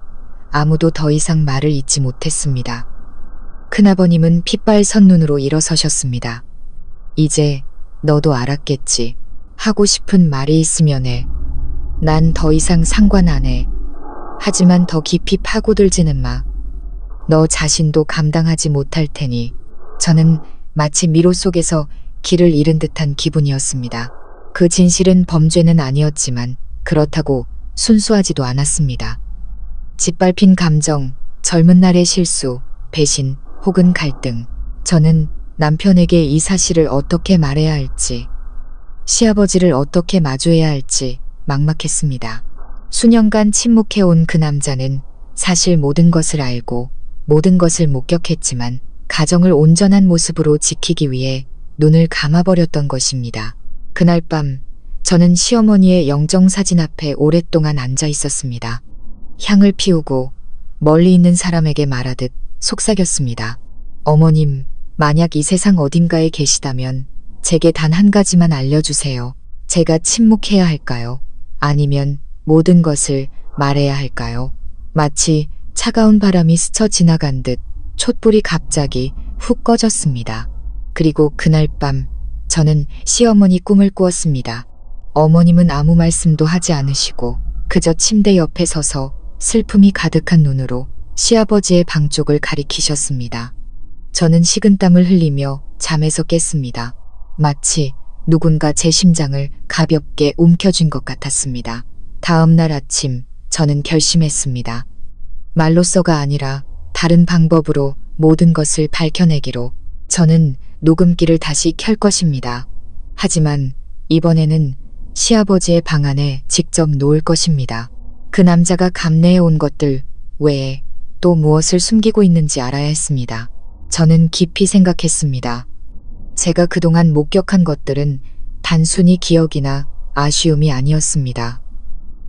아무도 더 이상 말을 잇지 못했습니다. 큰아버님은 핏발선 눈으로 일어서셨습니다. 이제 너도 알았겠지. 하고 싶은 말이 있으면 해. 난 더 이상 상관 안 해. 하지만 더 깊이 파고들지는 마. 너 자신도 감당하지 못할 테니. 저는 마치 미로 속에서 길을 잃은 듯한 기분이었습니다. 그 진실은 범죄는 아니었지만 그렇다고 순수하지도 않았습니다. 짓밟힌 감정, 젊은 날의 실수, 배신 혹은 갈등. 저는 남편에게 이 사실을 어떻게 말해야 할지, 시아버지를 어떻게 마주해야 할지 막막했습니다. 수년간 침묵해온 그 남자는 사실 모든 것을 알고 모든 것을 목격했지만 가정을 온전한 모습으로 지키기 위해 눈을 감아버렸던 것입니다. 그날 밤 저는 시어머니의 영정사진 앞에 오랫동안 앉아 있었습니다. 향을 피우고 멀리 있는 사람에게 말하듯 속삭였습니다. 어머님, 만약 이 세상 어딘가에 계시다면 제게 단 한 가지만 알려주세요. 제가 침묵해야 할까요? 아니면 모든 것을 말해야 할까요? 마치 차가운 바람이 스쳐 지나간 듯 촛불이 갑자기 훅 꺼졌습니다. 그리고 그날 밤 저는 시어머니 꿈을 꾸었습니다. 어머님은 아무 말씀도 하지 않으시고 그저 침대 옆에 서서 슬픔이 가득한 눈으로 시아버지의 방 쪽을 가리키셨습니다. 저는 식은땀을 흘리며 잠에서 깼습니다. 마치 누군가 제 심장을 가볍게 움켜쥔 것 같았습니다. 다음 날 아침 저는 결심했습니다. 말로써가 아니라 다른 방법으로 모든 것을 밝혀내기로. 저는 녹음기를 다시 켤 것입니다. 하지만 이번에는 시아버지의 방 안에 직접 놓을 것입니다. 그 남자가 감내해 온 것들 외에 또 무엇을 숨기고 있는지 알아야 했습니다. 저는 깊이 생각했습니다. 제가 그동안 목격한 것들은 단순히 기억이나 아쉬움이 아니었습니다.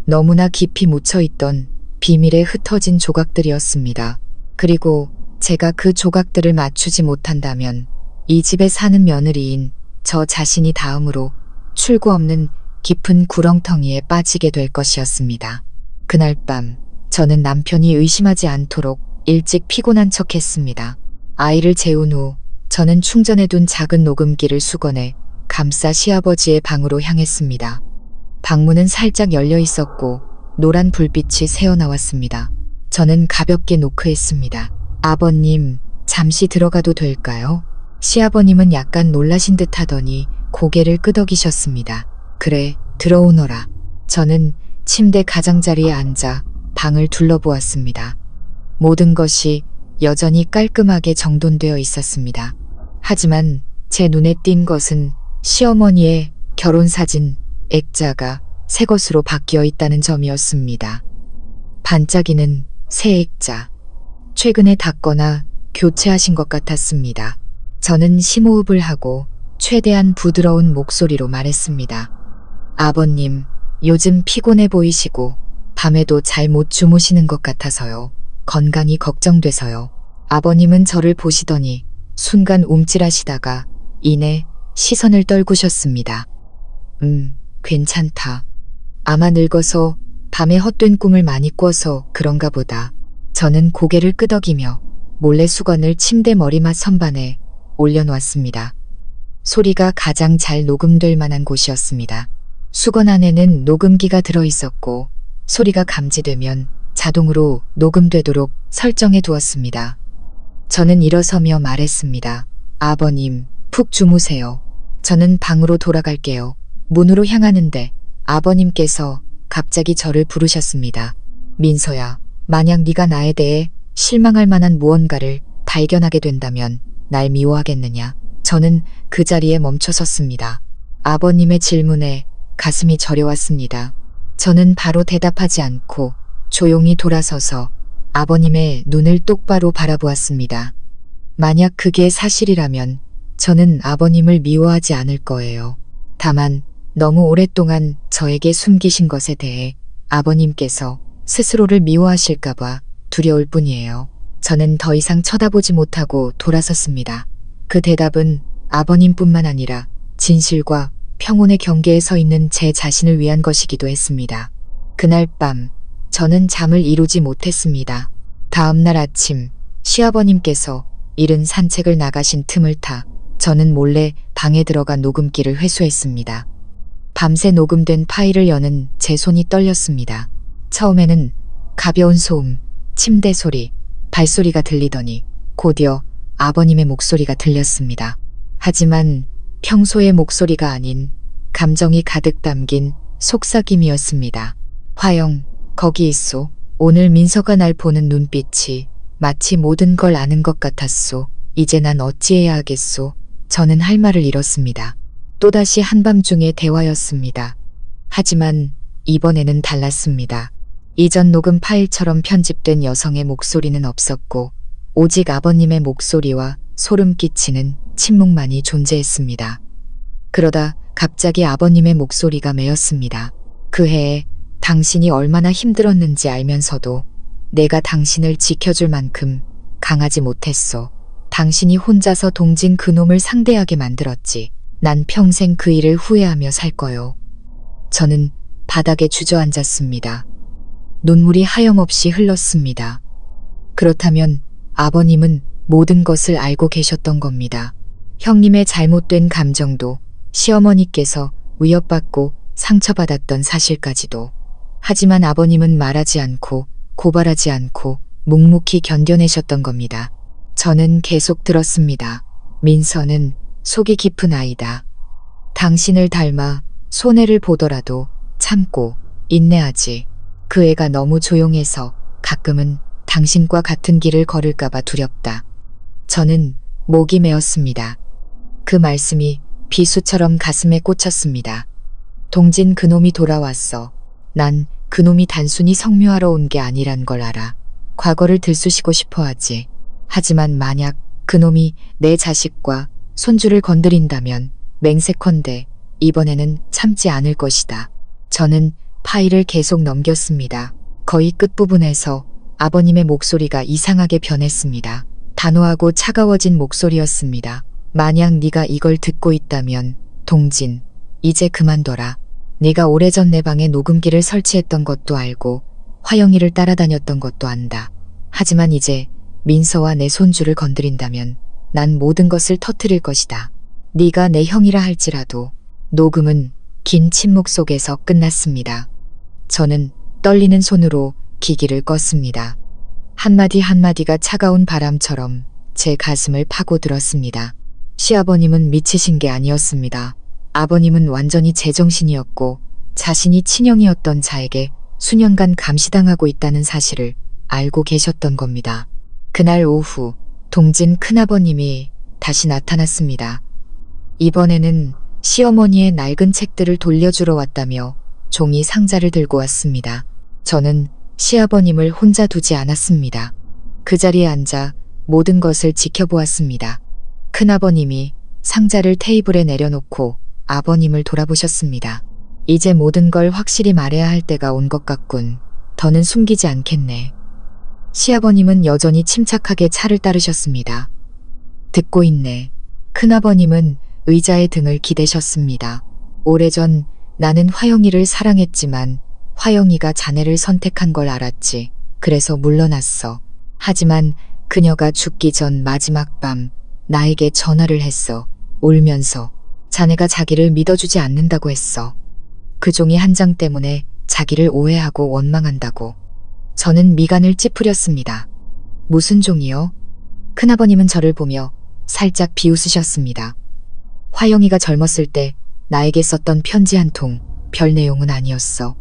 너무나 깊이 묻혀있던 비밀에 흩어진 조각들이었습니다. 그리고 제가 그 조각들을 맞추지 못한다면 이 집에 사는 며느리인 저 자신이 다음으로 출구 없는 깊은 구렁텅이에 빠지게 될 것이었습니다. 그날 밤 저는 남편이 의심하지 않도록 일찍 피곤한 척했습니다. 아이를 재운 후 저는 충전해둔 작은 녹음기를 수건에 감싸 시아버지의 방으로 향했습니다. 방문은 살짝 열려 있었고 노란 불빛이 새어나왔습니다. 저는 가볍게 노크했습니다. 아버님, 잠시 들어가도 될까요? 시아버님은 약간 놀라신 듯 하더니 고개를 끄덕이셨습니다. 그래, 들어오너라. 저는 침대 가장자리에 앉아 방을 둘러보았습니다. 모든 것이 여전히 깔끔하게 정돈되어 있었습니다. 하지만 제 눈에 띈 것은 시어머니의 결혼사진 액자가 새 것으로 바뀌어 있다는 점이었습니다. 반짝이는 새 액자. 최근에 닦거나 교체하신 것 같았습니다. 저는 심호흡을 하고 최대한 부드러운 목소리로 말했습니다. 아버님, 요즘 피곤해 보이시고 밤에도 잘 못 주무시는 것 같아서요. 건강이 걱정돼서요. 아버님은 저를 보시더니 순간 움찔하시다가 이내 시선을 떨구셨습니다. 괜찮다. 아마 늙어서 밤에 헛된 꿈을 많이 꿔서 그런가 보다. 저는 고개를 끄덕이며 몰래 수건을 침대 머리맡 선반에 올려놓았습니다. 소리가 가장 잘 녹음될 만한 곳이었습니다. 수건 안에는 녹음기가 들어있었고 소리가 감지되면 자동으로 녹음되도록 설정해 두었습니다. 저는 일어서며 말했습니다. 아버님, 푹 주무세요. 저는 방으로 돌아갈게요. 문으로 향하는데 아버님께서 갑자기 저를 부르셨습니다. 민서야, 만약 네가 나에 대해 실망할 만한 무언가를 발견하게 된다면 날 미워하겠느냐? 저는 그 자리에 멈춰섰습니다. 아버님의 질문에 가슴이 저려왔습니다. 저는 바로 대답하지 않고 조용히 돌아서서 아버님의 눈을 똑바로 바라보았습니다. 만약 그게 사실이라면 저는 아버님을 미워하지 않을 거예요. 다만 너무 오랫동안 저에게 숨기신 것에 대해 아버님께서 스스로를 미워하실까봐 두려울 뿐이에요. 저는 더 이상 쳐다보지 못하고 돌아섰습니다. 그 대답은 아버님뿐만 아니라 진실과 평온의 경계에 서 있는 제 자신을 위한 것이기도 했습니다. 그날 밤 저는 잠을 이루지 못했습니다. 다음 날 아침 시아버님께서 이른 산책을 나가신 틈을 타 저는 몰래 방에 들어가 녹음기를 회수했습니다. 밤새 녹음된 파일을 여는 제 손이 떨렸습니다. 처음에는 가벼운 소음, 침대 소리, 발소리가 들리더니 곧이어 아버님의 목소리가 들렸습니다. 하지만 평소의 목소리가 아닌 감정이 가득 담긴 속삭임이었습니다. 화영, 거기 있소. 오늘 민서가 날 보는 눈빛이 마치 모든 걸 아는 것 같았소. 이제 난 어찌해야 하겠소. 저는 할 말을 잃었습니다. 또다시 한밤중의 대화였습니다. 하지만 이번에는 달랐습니다. 이전 녹음 파일처럼 편집된 여성의 목소리는 없었고 오직 아버님의 목소리와 소름 끼치는 침묵만이 존재했습니다. 그러다 갑자기 아버님의 목소리가 메었습니다. 그 해에 당신이 얼마나 힘들었는지 알면서도 내가 당신을 지켜줄 만큼 강하지 못했어. 당신이 혼자서 동진 그놈을 상대하게 만들었지. 난 평생 그 일을 후회하며 살 거요. 저는 바닥에 주저앉았습니다. 눈물이 하염없이 흘렀습니다. 그렇다면 아버님은 모든 것을 알고 계셨던 겁니다. 형님의 잘못된 감정도, 시어머니께서 위협받고 상처받았던 사실까지도. 하지만 아버님은 말하지 않고 고발하지 않고 묵묵히 견뎌내셨던 겁니다. 저는 계속 들었습니다. 민서는 속이 깊은 아이다. 당신을 닮아 손해를 보더라도 참고 인내하지. 그 애가 너무 조용해서 가끔은 당신과 같은 길을 걸을까봐 두렵다. 저는 목이 메었습니다. 그 말씀이 비수처럼 가슴에 꽂혔습니다. 동진 그놈이 돌아왔어. 난 그놈이 단순히 성묘하러 온 게 아니란 걸 알아. 과거를 들쑤시고 싶어 하지. 하지만 만약 그놈이 내 자식과 손주를 건드린다면 맹세컨대 이번에는 참지 않을 것이다. 저는 파일을 계속 넘겼습니다. 거의 끝부분에서 아버님의 목소리가 이상하게 변했습니다. 단호하고 차가워진 목소리였습니다. 만약 네가 이걸 듣고 있다면 동진, 이제 그만둬라. 네가 오래전 내 방에 녹음기를 설치했던 것도 알고 화영이를 따라다녔던 것도 안다. 하지만 이제 민서와 내 손주를 건드린다면 난 모든 것을 터뜨릴 것이다. 네가 내 형이라 할지라도. 녹음은 긴 침묵 속에서 끝났습니다. 저는 떨리는 손으로 기기를 껐습니다. 한마디 한마디가 차가운 바람처럼 제 가슴을 파고들었습니다. 시아버님은 미치신 게 아니었습니다. 아버님은 완전히 제정신이었고 자신이 친형이었던 자에게 수년간 감시당하고 있다는 사실을 알고 계셨던 겁니다. 그날 오후 동진 큰아버님이 다시 나타났습니다. 이번에는 시어머니의 낡은 책들을 돌려주러 왔다며 종이 상자를 들고 왔습니다. 저는 시아버님을 혼자 두지 않았습니다. 그 자리에 앉아 모든 것을 지켜보았습니다. 큰아버님이 상자를 테이블에 내려놓고 아버님을 돌아보셨습니다. 이제 모든 걸 확실히 말해야 할 때가 온 것 같군. 더는 숨기지 않겠네. 시아버님은 여전히 침착하게 차를 따르셨습니다. 듣고 있네. 큰아버님은 의자에 등을 기대셨습니다. 오래전 나는 화영이를 사랑했지만 화영이가 자네를 선택한 걸 알았지. 그래서 물러났어. 하지만 그녀가 죽기 전 마지막 밤 나에게 전화를 했어. 울면서 자네가 자기를 믿어주지 않는다고 했어. 그 종이 한 장 때문에 자기를 오해하고 원망한다고. 저는 미간을 찌푸렸습니다. 무슨 종이요? 큰아버님은 저를 보며 살짝 비웃으셨습니다. 화영이가 젊었을 때 나에게 썼던 편지 한 통, 별 내용은 아니었어.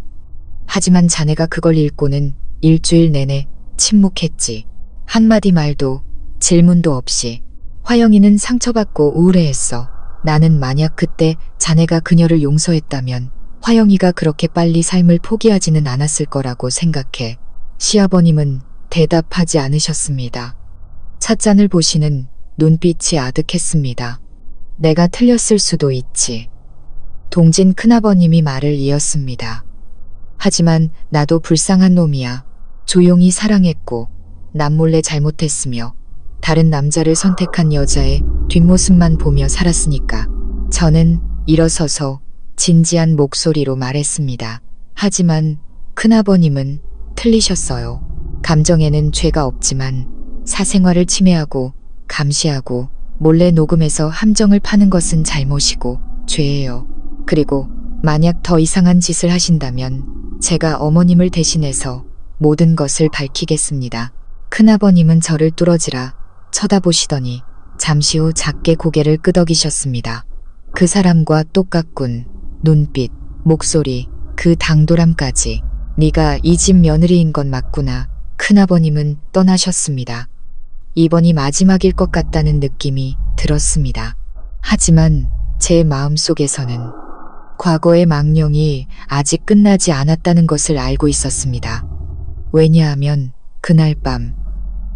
하지만 자네가 그걸 읽고는 일주일 내내 침묵했지. 한마디 말도 질문도 없이. 화영이는 상처받고 우울해했어. 나는 만약 그때 자네가 그녀를 용서했다면 화영이가 그렇게 빨리 삶을 포기하지는 않았을 거라고 생각해. 시아버님은 대답하지 않으셨습니다. 찻잔을 보시는 눈빛이 아득했습니다. 내가 틀렸을 수도 있지. 동진 큰아버님이 말을 이었습니다. 하지만 나도 불쌍한 놈이야. 조용히 사랑했고 남몰래 잘못했으며 다른 남자를 선택한 여자의 뒷모습만 보며 살았으니까. 저는 일어서서 진지한 목소리로 말했습니다. 하지만 큰아버님은 틀리셨어요. 감정에는 죄가 없지만 사생활을 침해하고 감시하고 몰래 녹음해서 함정을 파는 것은 잘못이고 죄예요. 그리고 만약 더 이상한 짓을 하신다면 제가 어머님을 대신해서 모든 것을 밝히겠습니다. 큰아버님은 저를 뚫어지라 쳐다보시더니 잠시 후 작게 고개를 끄덕이셨습니다. 그 사람과 똑같군. 눈빛, 목소리, 그 당돌함까지. 네가 이 집 며느리인 건 맞구나. 큰아버님은 떠나셨습니다. 이번이 마지막일 것 같다는 느낌이 들었습니다. 하지만 제 마음속에서는 과거의 망령이 아직 끝나지 않았다는 것을 알고 있었습니다. 왜냐하면 그날 밤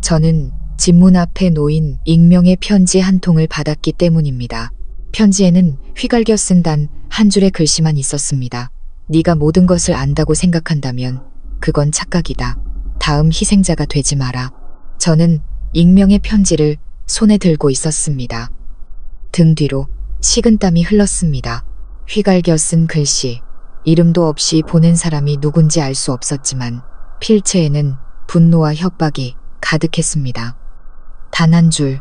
저는 집 문 앞에 놓인 익명의 편지 한 통을 받았기 때문입니다. 편지에는 휘갈겨 쓴 단 한 줄의 글씨만 있었습니다. 네가 모든 것을 안다고 생각한다면 그건 착각이다. 다음 희생자가 되지 마라. 저는 익명의 편지를 손에 들고 있었습니다. 등 뒤로 식은땀이 흘렀습니다. 휘갈겨 쓴 글씨. 이름도 없이 보낸 사람이 누군지 알 수 없었지만 필체에는 분노와 협박이 가득했습니다. 단 한 줄,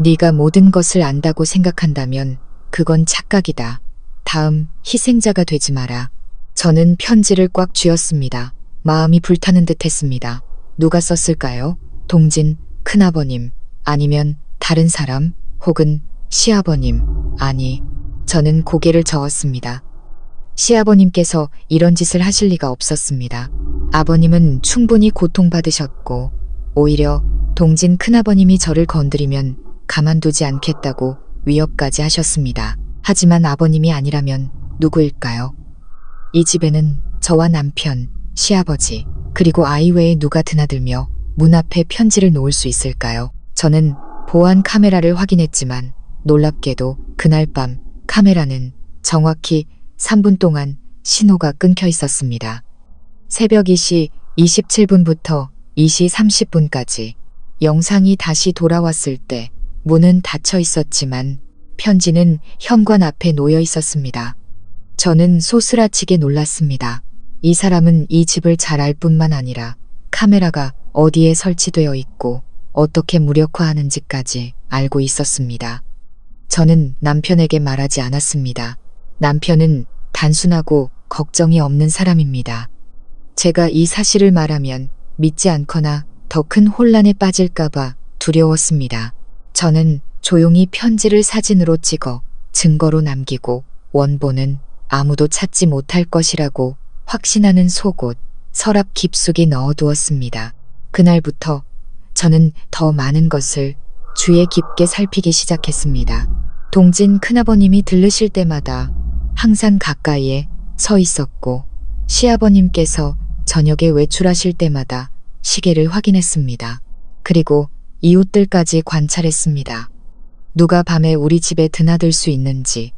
네가 모든 것을 안다고 생각한다면 그건 착각이다. 다음 희생자가 되지 마라. 저는 편지를 꽉 쥐었습니다. 마음이 불타는 듯 했습니다. 누가 썼을까요? 동진, 큰아버님, 아니면 다른 사람, 혹은 시아버님, 아니, 저는 고개를 저었습니다. 시아버님께서 이런 짓을 하실 리가 없었습니다. 아버님은 충분히 고통받으셨고, 오히려 동진 큰아버님이 저를 건드리면 가만두지 않겠다고 위협까지 하셨습니다. 하지만 아버님이 아니라면 누구일까요? 이 집에는 저와 남편, 시아버지, 그리고 아이 외에 누가 드나들며 문 앞에 편지를 놓을 수 있을까요? 저는 보안 카메라를 확인했지만 놀랍게도 그날 밤 카메라는 정확히 3분 동안 신호가 끊겨 있었습니다. 새벽 2시 27분부터 2시 30분까지 영상이 다시 돌아왔을 때 문은 닫혀 있었지만 편지는 현관 앞에 놓여 있었습니다. 저는 소스라치게 놀랐습니다. 이 사람은 이 집을 잘 알 뿐만 아니라 카메라가 어디에 설치되어 있고 어떻게 무력화하는지까지 알고 있었습니다. 저는 남편에게 말하지 않았습니다. 남편은 단순하고 걱정이 없는 사람입니다. 제가 이 사실을 말하면 믿지 않거나 더 큰 혼란에 빠질까봐 두려웠습니다. 저는 조용히 편지를 사진으로 찍어 증거로 남기고 원본은 아무도 찾지 못할 것이라고 확신하는 속옷, 서랍 깊숙이 넣어두었습니다. 그날부터 저는 더 많은 것을 주의 깊게 살피기 시작했습니다. 동진 큰아버님이 들르실 때마다 항상 가까이에 서 있었고 시아버님께서 저녁에 외출하실 때마다 시계를 확인했습니다. 그리고 이웃들까지 관찰했습니다. 누가 밤에 우리 집에 드나들 수 있는지,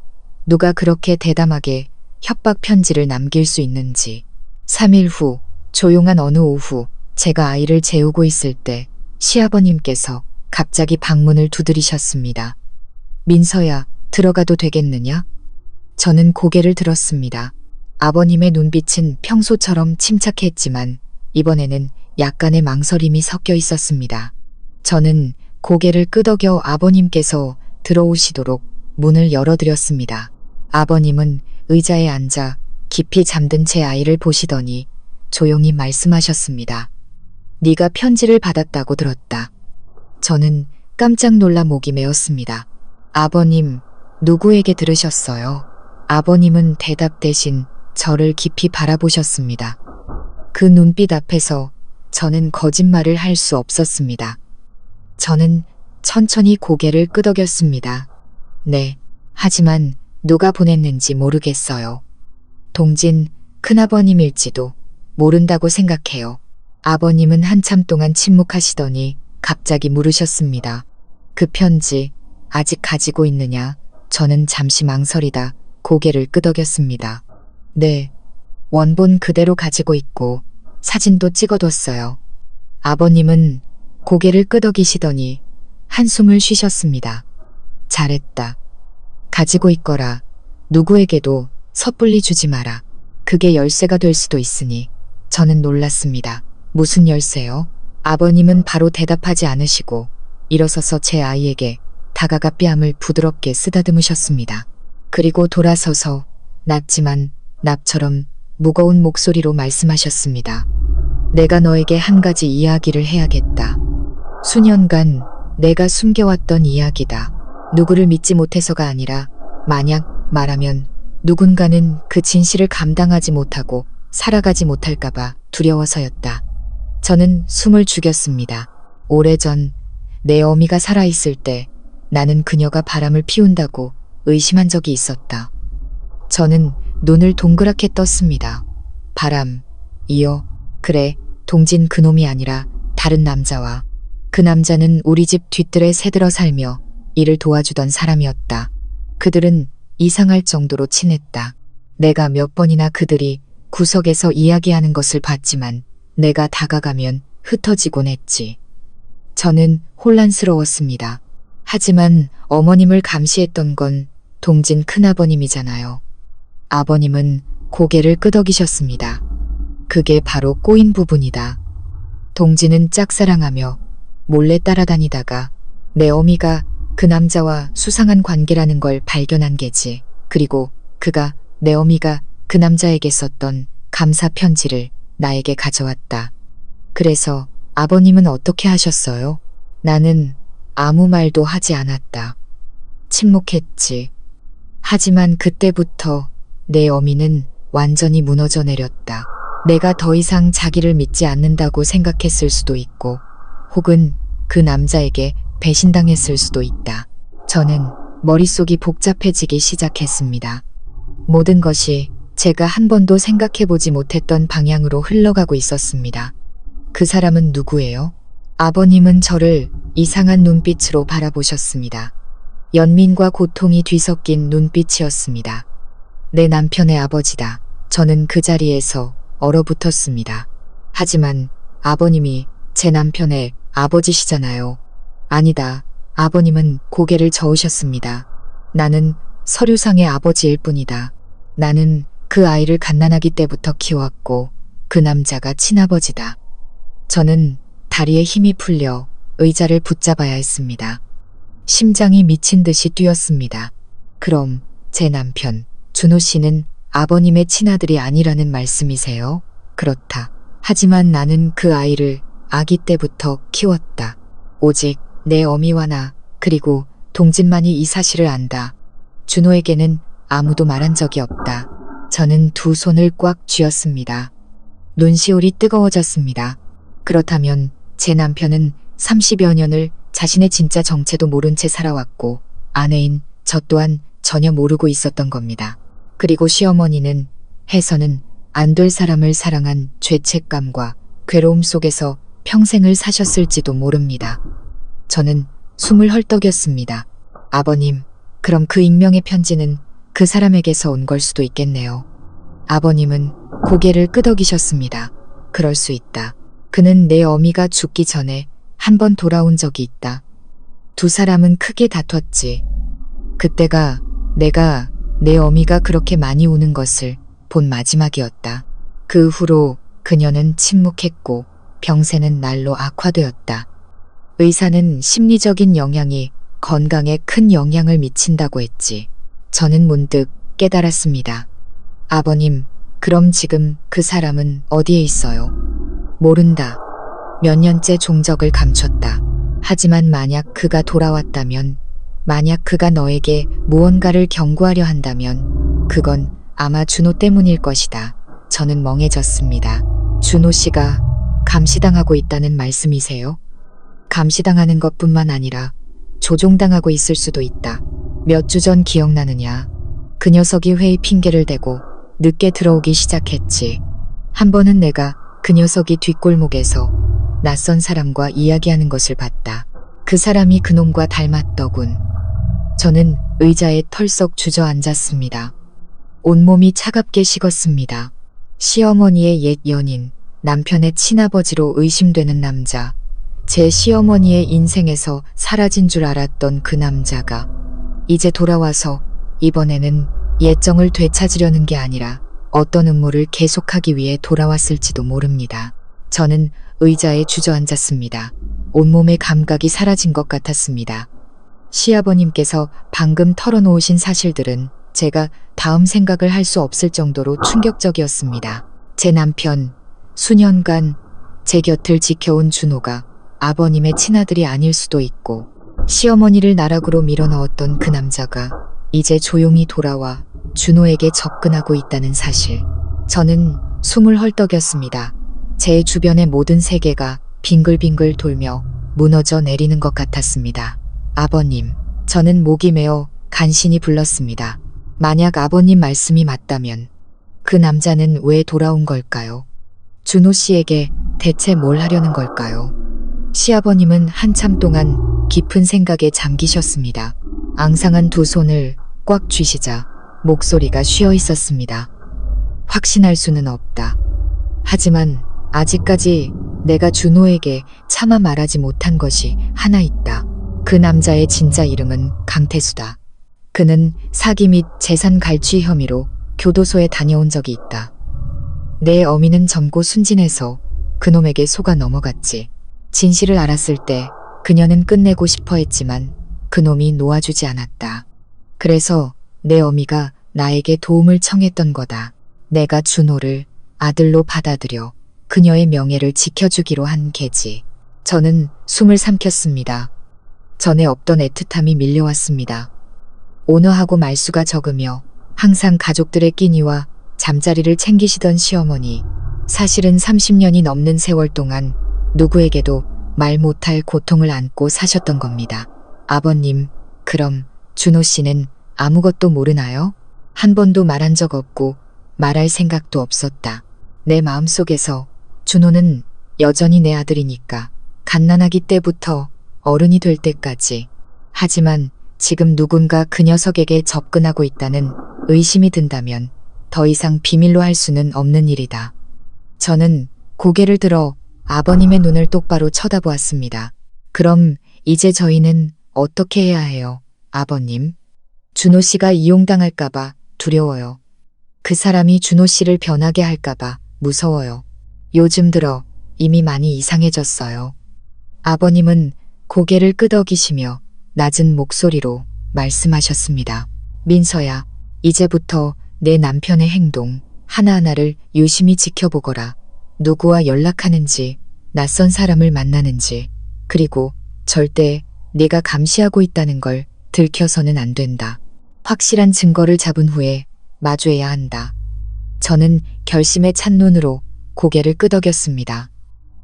누가 그렇게 대담하게 협박 편지를 남길 수 있는지. 3일 후 조용한 어느 오후 제가 아이를 재우고 있을 때 시아버님께서 갑자기 방문을 두드리셨습니다. 민서야, 들어가도 되겠느냐? 저는 고개를 들었습니다. 아버님의 눈빛은 평소처럼 침착했지만 이번에는 약간의 망설임이 섞여 있었습니다. 저는 고개를 끄덕여 아버님께서 들어오시도록 문을 열어드렸습니다. 아버님은 의자에 앉아 깊이 잠든 제 아이를 보시더니 조용히 말씀하셨습니다. 네가 편지를 받았다고 들었다. 저는 깜짝 놀라 목이 메었습니다. 아버님, 누구에게 들으셨어요? 아버님은 대답 대신 저를 깊이 바라보셨습니다. 그 눈빛 앞에서 저는 거짓말을 할 수 없었습니다. 저는 천천히 고개를 끄덕였습니다. 네, 하지만 누가 보냈는지 모르겠어요. 동진 큰아버님일지도 모른다고 생각해요. 아버님은 한참 동안 침묵하시더니 갑자기 물으셨습니다. 그 편지 아직 가지고 있느냐? 저는 잠시 망설이다 고개를 끄덕였습니다. 네, 원본 그대로 가지고 있고 사진도 찍어뒀어요. 아버님은 고개를 끄덕이시더니 한숨을 쉬셨습니다. 잘했다. 가지고 있거라. 누구에게도 섣불리 주지 마라. 그게 열쇠가 될 수도 있으니. 저는 놀랐습니다. 무슨 열쇠요? 아버님은 바로 대답하지 않으시고 일어서서 제 아이에게 다가가 뺨을 부드럽게 쓰다듬으셨습니다. 그리고 돌아서서 낮지만 납처럼 무거운 목소리로 말씀하셨습니다. 내가 너에게 한 가지 이야기를 해야겠다. 수년간 내가 숨겨왔던 이야기다. 누구를 믿지 못해서가 아니라 만약 말하면 누군가는 그 진실을 감당하지 못하고 살아가지 못할까봐 두려워서였다. 저는 숨을 죽였습니다. 오래전 내 어미가 살아있을 때 나는 그녀가 바람을 피운다고 의심한 적이 있었다. 저는 눈을 동그랗게 떴습니다. 바람이요. 그래, 동진 그놈이 아니라 다른 남자와. 그 남자는 우리 집 뒤뜰에 새들어 살며 일을 도와주던 사람이었다. 그들은 이상할 정도로 친했다. 내가 몇 번이나 그들이 구석에서 이야기하는 것을 봤지만 내가 다가가면 흩어지곤 했지. 저는 혼란스러웠습니다. 하지만 어머님을 감시했던 건 동진 큰아버님이잖아요. 아버님은 고개를 끄덕이셨습니다. 그게 바로 꼬인 부분이다. 동지는 짝사랑하며 몰래 따라다니다가 내 어미가 그 남자와 수상한 관계라는 걸 발견한 게지. 그리고 그가 내 어미가 그 남자에게 썼던 감사 편지를 나에게 가져왔다. 그래서 아버님은 어떻게 하셨어요? 나는 아무 말도 하지 않았다. 침묵했지. 하지만 그때부터 내 어미는 완전히 무너져 내렸다. 내가 더 이상 자기를 믿지 않는다고 생각했을 수도 있고, 혹은 그 남자에게 배신당했을 수도 있다. 저는 머릿속이 복잡해지기 시작했습니다. 모든 것이 제가 한 번도 생각해보지 못했던 방향으로 흘러가고 있었습니다. 그 사람은 누구예요? 아버님은 저를 이상한 눈빛으로 바라보셨습니다. 연민과 고통이 뒤섞인 눈빛이었습니다. 내 남편의 아버지다. 저는 그 자리에서 얼어붙었습니다. 하지만 아버님이 제 남편의 아버지시잖아요. 아니다. 아버님은 고개를 저으셨습니다. 나는 서류상의 아버지일 뿐이다. 나는 그 아이를 갓난아기 때부터 키웠고 그 남자가 친아버지다. 저는 다리에 힘이 풀려 의자를 붙잡아야 했습니다. 심장이 미친 듯이 뛰었습니다. 그럼 제 남편 준호 씨는 아버님의 친아들이 아니라는 말씀이세요? 그렇다. 하지만 나는 그 아이를 아기 때부터 키웠다. 오직 내 어미와 나 그리고 동진만이 이 사실을 안다. 준호에게는 아무도 말한 적이 없다. 저는 두 손을 꽉 쥐었습니다. 눈시울이 뜨거워졌습니다. 그렇다면 제 남편은 30여 년을 자신의 진짜 정체도 모른 채 살아왔고 아내인 저 또한 전혀 모르고 있었던 겁니다. 그리고 시어머니는 해서는 안 될 사람을 사랑한 죄책감과 괴로움 속에서 평생을 사셨을지도 모릅니다. 저는 숨을 헐떡였습니다. 아버님, 그럼 그 익명의 편지는 그 사람에게서 온 걸 수도 있겠네요. 아버님은 고개를 끄덕이셨습니다. 그럴 수 있다. 그는 내 어미가 죽기 전에 한 번 돌아온 적이 있다. 두 사람은 크게 다퉜지. 그때가 내가 내 어미가 그렇게 많이 우는 것을 본 마지막이었다. 그 후로 그녀는 침묵했고 병세는 날로 악화되었다. 의사는 심리적인 영향이 건강에 큰 영향을 미친다고 했지. 저는 문득 깨달았습니다. 아버님, 그럼 지금 그 사람은 어디에 있어요? 모른다. 몇 년째 종적을 감췄다. 하지만 만약 그가 돌아왔다면, 만약 그가 너에게 무언가를 경고하려 한다면 그건 아마 준호 때문일 것이다. 저는 멍해졌습니다. 준호 씨가 감시당하고 있다는 말씀이세요? 감시당하는 것뿐만 아니라 조종당하고 있을 수도 있다. 몇 주 전 기억나느냐? 그 녀석이 회의 핑계를 대고 늦게 들어오기 시작했지. 한 번은 내가 그 녀석이 뒷골목에서 낯선 사람과 이야기하는 것을 봤다. 그 사람이 그놈과 닮았더군. 저는 의자에 털썩 주저앉았습니다. 온몸이 차갑게 식었습니다. 시어머니의 옛 연인, 남편의 친아버지로 의심되는 남자, 제 시어머니의 인생에서 사라진 줄 알았던 그 남자가 이제 돌아와서 이번에는 예정을 되찾으려는 게 아니라 어떤 음모를 계속하기 위해 돌아왔을지도 모릅니다. 저는 의자에 주저앉았습니다. 온몸의 감각이 사라진 것 같았습니다. 시아버님께서 방금 털어놓으신 사실들은 제가 다음 생각을 할 수 없을 정도로 충격적이었습니다. 제 남편, 수년간 제 곁을 지켜온 준호가 아버님의 친아들이 아닐 수도 있고, 시어머니를 나락으로 밀어넣었던 그 남자가 이제 조용히 돌아와 준호에게 접근하고 있다는 사실. 저는 숨을 헐떡였습니다. 제 주변의 모든 세계가 빙글빙글 돌며 무너져 내리는 것 같았습니다. 아버님, 저는 목이 메어 간신히 불렀습니다. 만약 아버님 말씀이 맞다면 그 남자는 왜 돌아온 걸까요? 준호 씨에게 대체 뭘 하려는 걸까요? 시아버님은 한참 동안 깊은 생각에 잠기셨습니다. 앙상한 두 손을 꽉 쥐시자 목소리가 쉬어 있었습니다. 확신할 수는 없다. 하지만 아직까지 내가 준호에게 차마 말하지 못한 것이 하나 있다. 그 남자의 진짜 이름은 강태수다. 그는 사기 및 재산 갈취 혐의로 교도소에 다녀온 적이 있다. 내 어미는 젊고 순진해서 그놈에게 속아 넘어갔지. 진실을 알았을 때 그녀는 끝내고 싶어 했지만 그놈이 놓아주지 않았다. 그래서 내 어미가 나에게 도움을 청했던 거다. 내가 준호를 아들로 받아들여 그녀의 명예를 지켜주기로 한 계지. 저는 숨을 삼켰습니다. 전에 없던 애틋함이 밀려왔습니다. 온화하고 말수가 적으며 항상 가족들의 끼니와 잠자리를 챙기시던 시어머니. 사실은 30년이 넘는 세월 동안 누구에게도 말 못할 고통을 안고 사셨던 겁니다. 아버님, 그럼 준호 씨는 아무것도 모르나요? 한 번도 말한 적 없고 말할 생각도 없었다. 내 마음속에서 준호는 여전히 내 아들이니까 갓난아기 때부터 어른이 될 때까지. 하지만 지금 누군가 그 녀석에게 접근하고 있다는 의심이 든다면 더 이상 비밀로 할 수는 없는 일이다. 저는 고개를 들어 아버님의 눈을 똑바로 쳐다보았습니다. 그럼 이제 저희는 어떻게 해야 해요, 아버님? 준호 씨가 이용당할까봐 두려워요. 그 사람이 준호 씨를 변하게 할까봐 무서워요. 요즘 들어 이미 많이 이상해졌어요. 아버님은 고개를 끄덕이시며 낮은 목소리로 말씀하셨습니다. 민서야, 이제부터 내 남편의 행동 하나하나를 유심히 지켜보거라. 누구와 연락하는지, 낯선 사람을 만나는지, 그리고 절대 네가 감시하고 있다는 걸 들켜서는 안 된다. 확실한 증거를 잡은 후에 마주해야 한다. 저는 결심에 찬 눈으로 고개를 끄덕였습니다.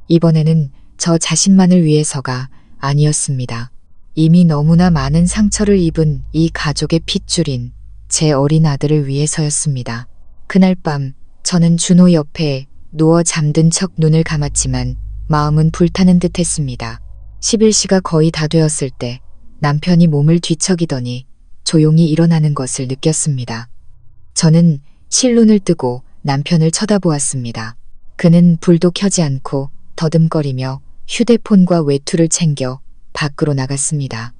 이번에는 저 자신만을 위해서가 아니었습니다. 이미 너무나 많은 상처를 입은 이 가족의 핏줄인 제 어린 아들을 위해서였습니다. 그날 밤 저는 준호 옆에 누워 잠든 척 눈을 감았지만 마음은 불타는 듯 했습니다. 11시가 거의 다 되었을 때 남편이 몸을 뒤척이더니 조용히 일어나는 것을 느꼈습니다. 저는 실눈을 뜨고 남편을 쳐다보았습니다. 그는 불도 켜지 않고 더듬거리며 휴대폰과 외투를 챙겨 밖으로 나갔습니다.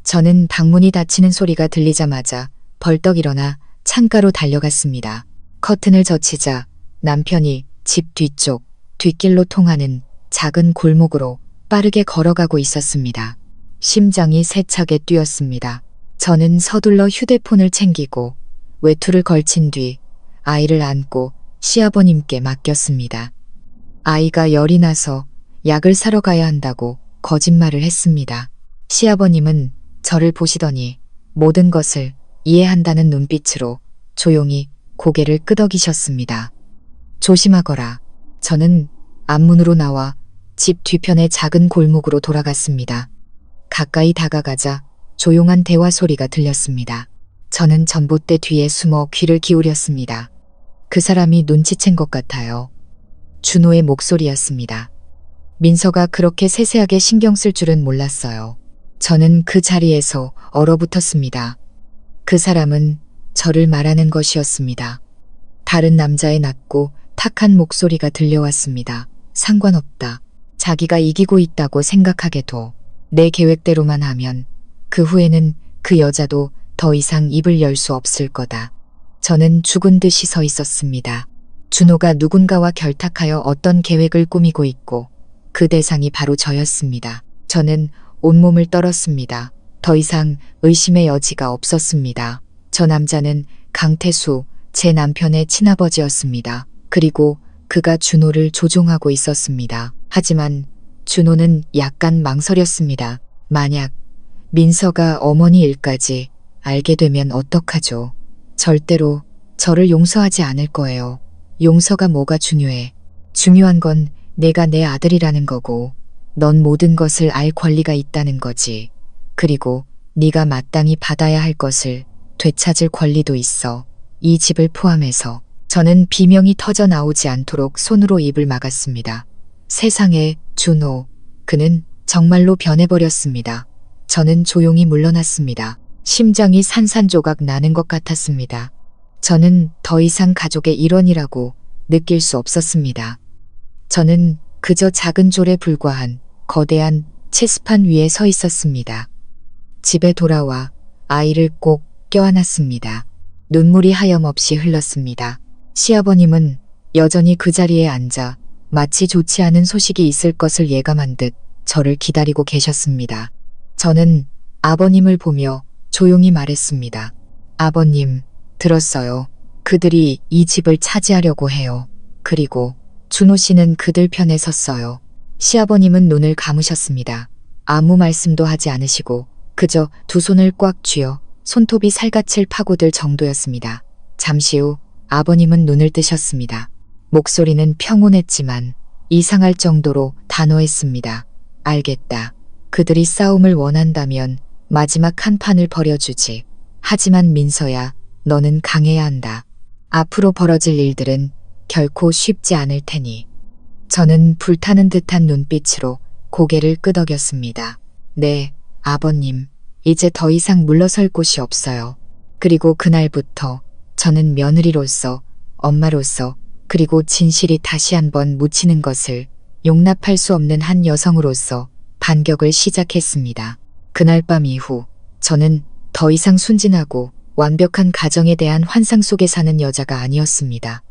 저는 방문이 닫히는 소리가 들리자마자 벌떡 일어나 창가로 달려갔습니다. 커튼을 젖히자 남편이 집 뒤쪽 뒷길로 통하는 작은 골목으로 빠르게 걸어가고 있었습니다. 심장이 세차게 뛰었습니다. 저는 서둘러 휴대폰을 챙기고 외투를 걸친 뒤 아이를 안고 시아버님께 맡겼습니다. 아이가 열이 나서 약을 사러 가야 한다고 거짓말을 했습니다. 시아버님은 저를 보시더니 모든 것을 이해한다는 눈빛으로 조용히 고개를 끄덕이셨습니다. 조심하거라. 저는 앞문으로 나와 집 뒤편의 작은 골목으로 돌아갔습니다. 가까이 다가가자 조용한 대화 소리가 들렸습니다. 저는 전봇대 뒤에 숨어 귀를 기울였습니다. 그 사람이 눈치챈 것 같아요. 준호의 목소리였습니다. 민서가 그렇게 세세하게 신경 쓸 줄은 몰랐어요. 저는 그 자리에서 얼어붙었습니다. 그 사람은 저를 말하는 것이었습니다. 다른 남자의 낮고 탁한 목소리가 들려왔습니다. 상관없다. 자기가 이기고 있다고 생각하게도 내 계획대로만 하면 그 후에는 그 여자도 더 이상 입을 열 수 없을 거다. 저는 죽은 듯이 서 있었습니다. 준호가 누군가와 결탁하여 어떤 계획을 꾸미고 있고 그 대상이 바로 저였습니다. 저는 온몸을 떨었습니다. 더 이상 의심의 여지가 없었습니다. 저 남자는 강태수, 제 남편의 친아버지였습니다. 그리고 그가 준호를 조종하고 있었습니다. 하지만 준호는 약간 망설였습니다. 만약 민서가 어머니 일까지 알게 되면 어떡하죠? 절대로 저를 용서하지 않을 거예요. 용서가 뭐가 중요해? 중요한 건 내가 내 아들이라는 거고 넌 모든 것을 알 권리가 있다는 거지. 그리고 네가 마땅히 받아야 할 것을 되찾을 권리도 있어. 이 집을 포함해서. 저는 비명이 터져 나오지 않도록 손으로 입을 막았습니다. 세상에, 준호. 그는 정말로 변해버렸습니다. 저는 조용히 물러났습니다. 심장이 산산조각 나는 것 같았습니다. 저는 더 이상 가족의 일원이라고 느낄 수 없었습니다. 저는 그저 작은 졸에 불과한 거대한 체스판 위에 서 있었습니다. 집에 돌아와 아이를 꼭 껴안았습니다. 눈물이 하염없이 흘렀습니다. 시아버님은 여전히 그 자리에 앉아 마치 좋지 않은 소식이 있을 것을 예감한 듯 저를 기다리고 계셨습니다. 저는 아버님을 보며 조용히 말했습니다. 아버님, 들었어요. 그들이 이 집을 차지하려고 해요. 그리고 준호 씨는 그들 편에 섰어요. 시아버님은 눈을 감으셨습니다. 아무 말씀도 하지 않으시고 그저 두 손을 꽉 쥐어 손톱이 살갗을 파고들 정도였습니다. 잠시 후 아버님은 눈을 뜨셨습니다. 목소리는 평온했지만 이상할 정도로 단호했습니다. 알겠다. 그들이 싸움을 원한다면 마지막 한 판을 벌여주지. 하지만 민서야, 너는 강해야 한다. 앞으로 벌어질 일들은 결코 쉽지 않을 테니. 저는 불타는 듯한 눈빛으로 고개를 끄덕였습니다. 네, 아버님. 이제 더 이상 물러설 곳이 없어요. 그리고 그날부터 저는 며느리로서, 엄마로서, 그리고 진실이 다시 한번 묻히는 것을 용납할 수 없는 한 여성으로서 반격을 시작했습니다. 그날 밤 이후 저는 더 이상 순진하고 완벽한 가정에 대한 환상 속에 사는 여자가 아니었습니다.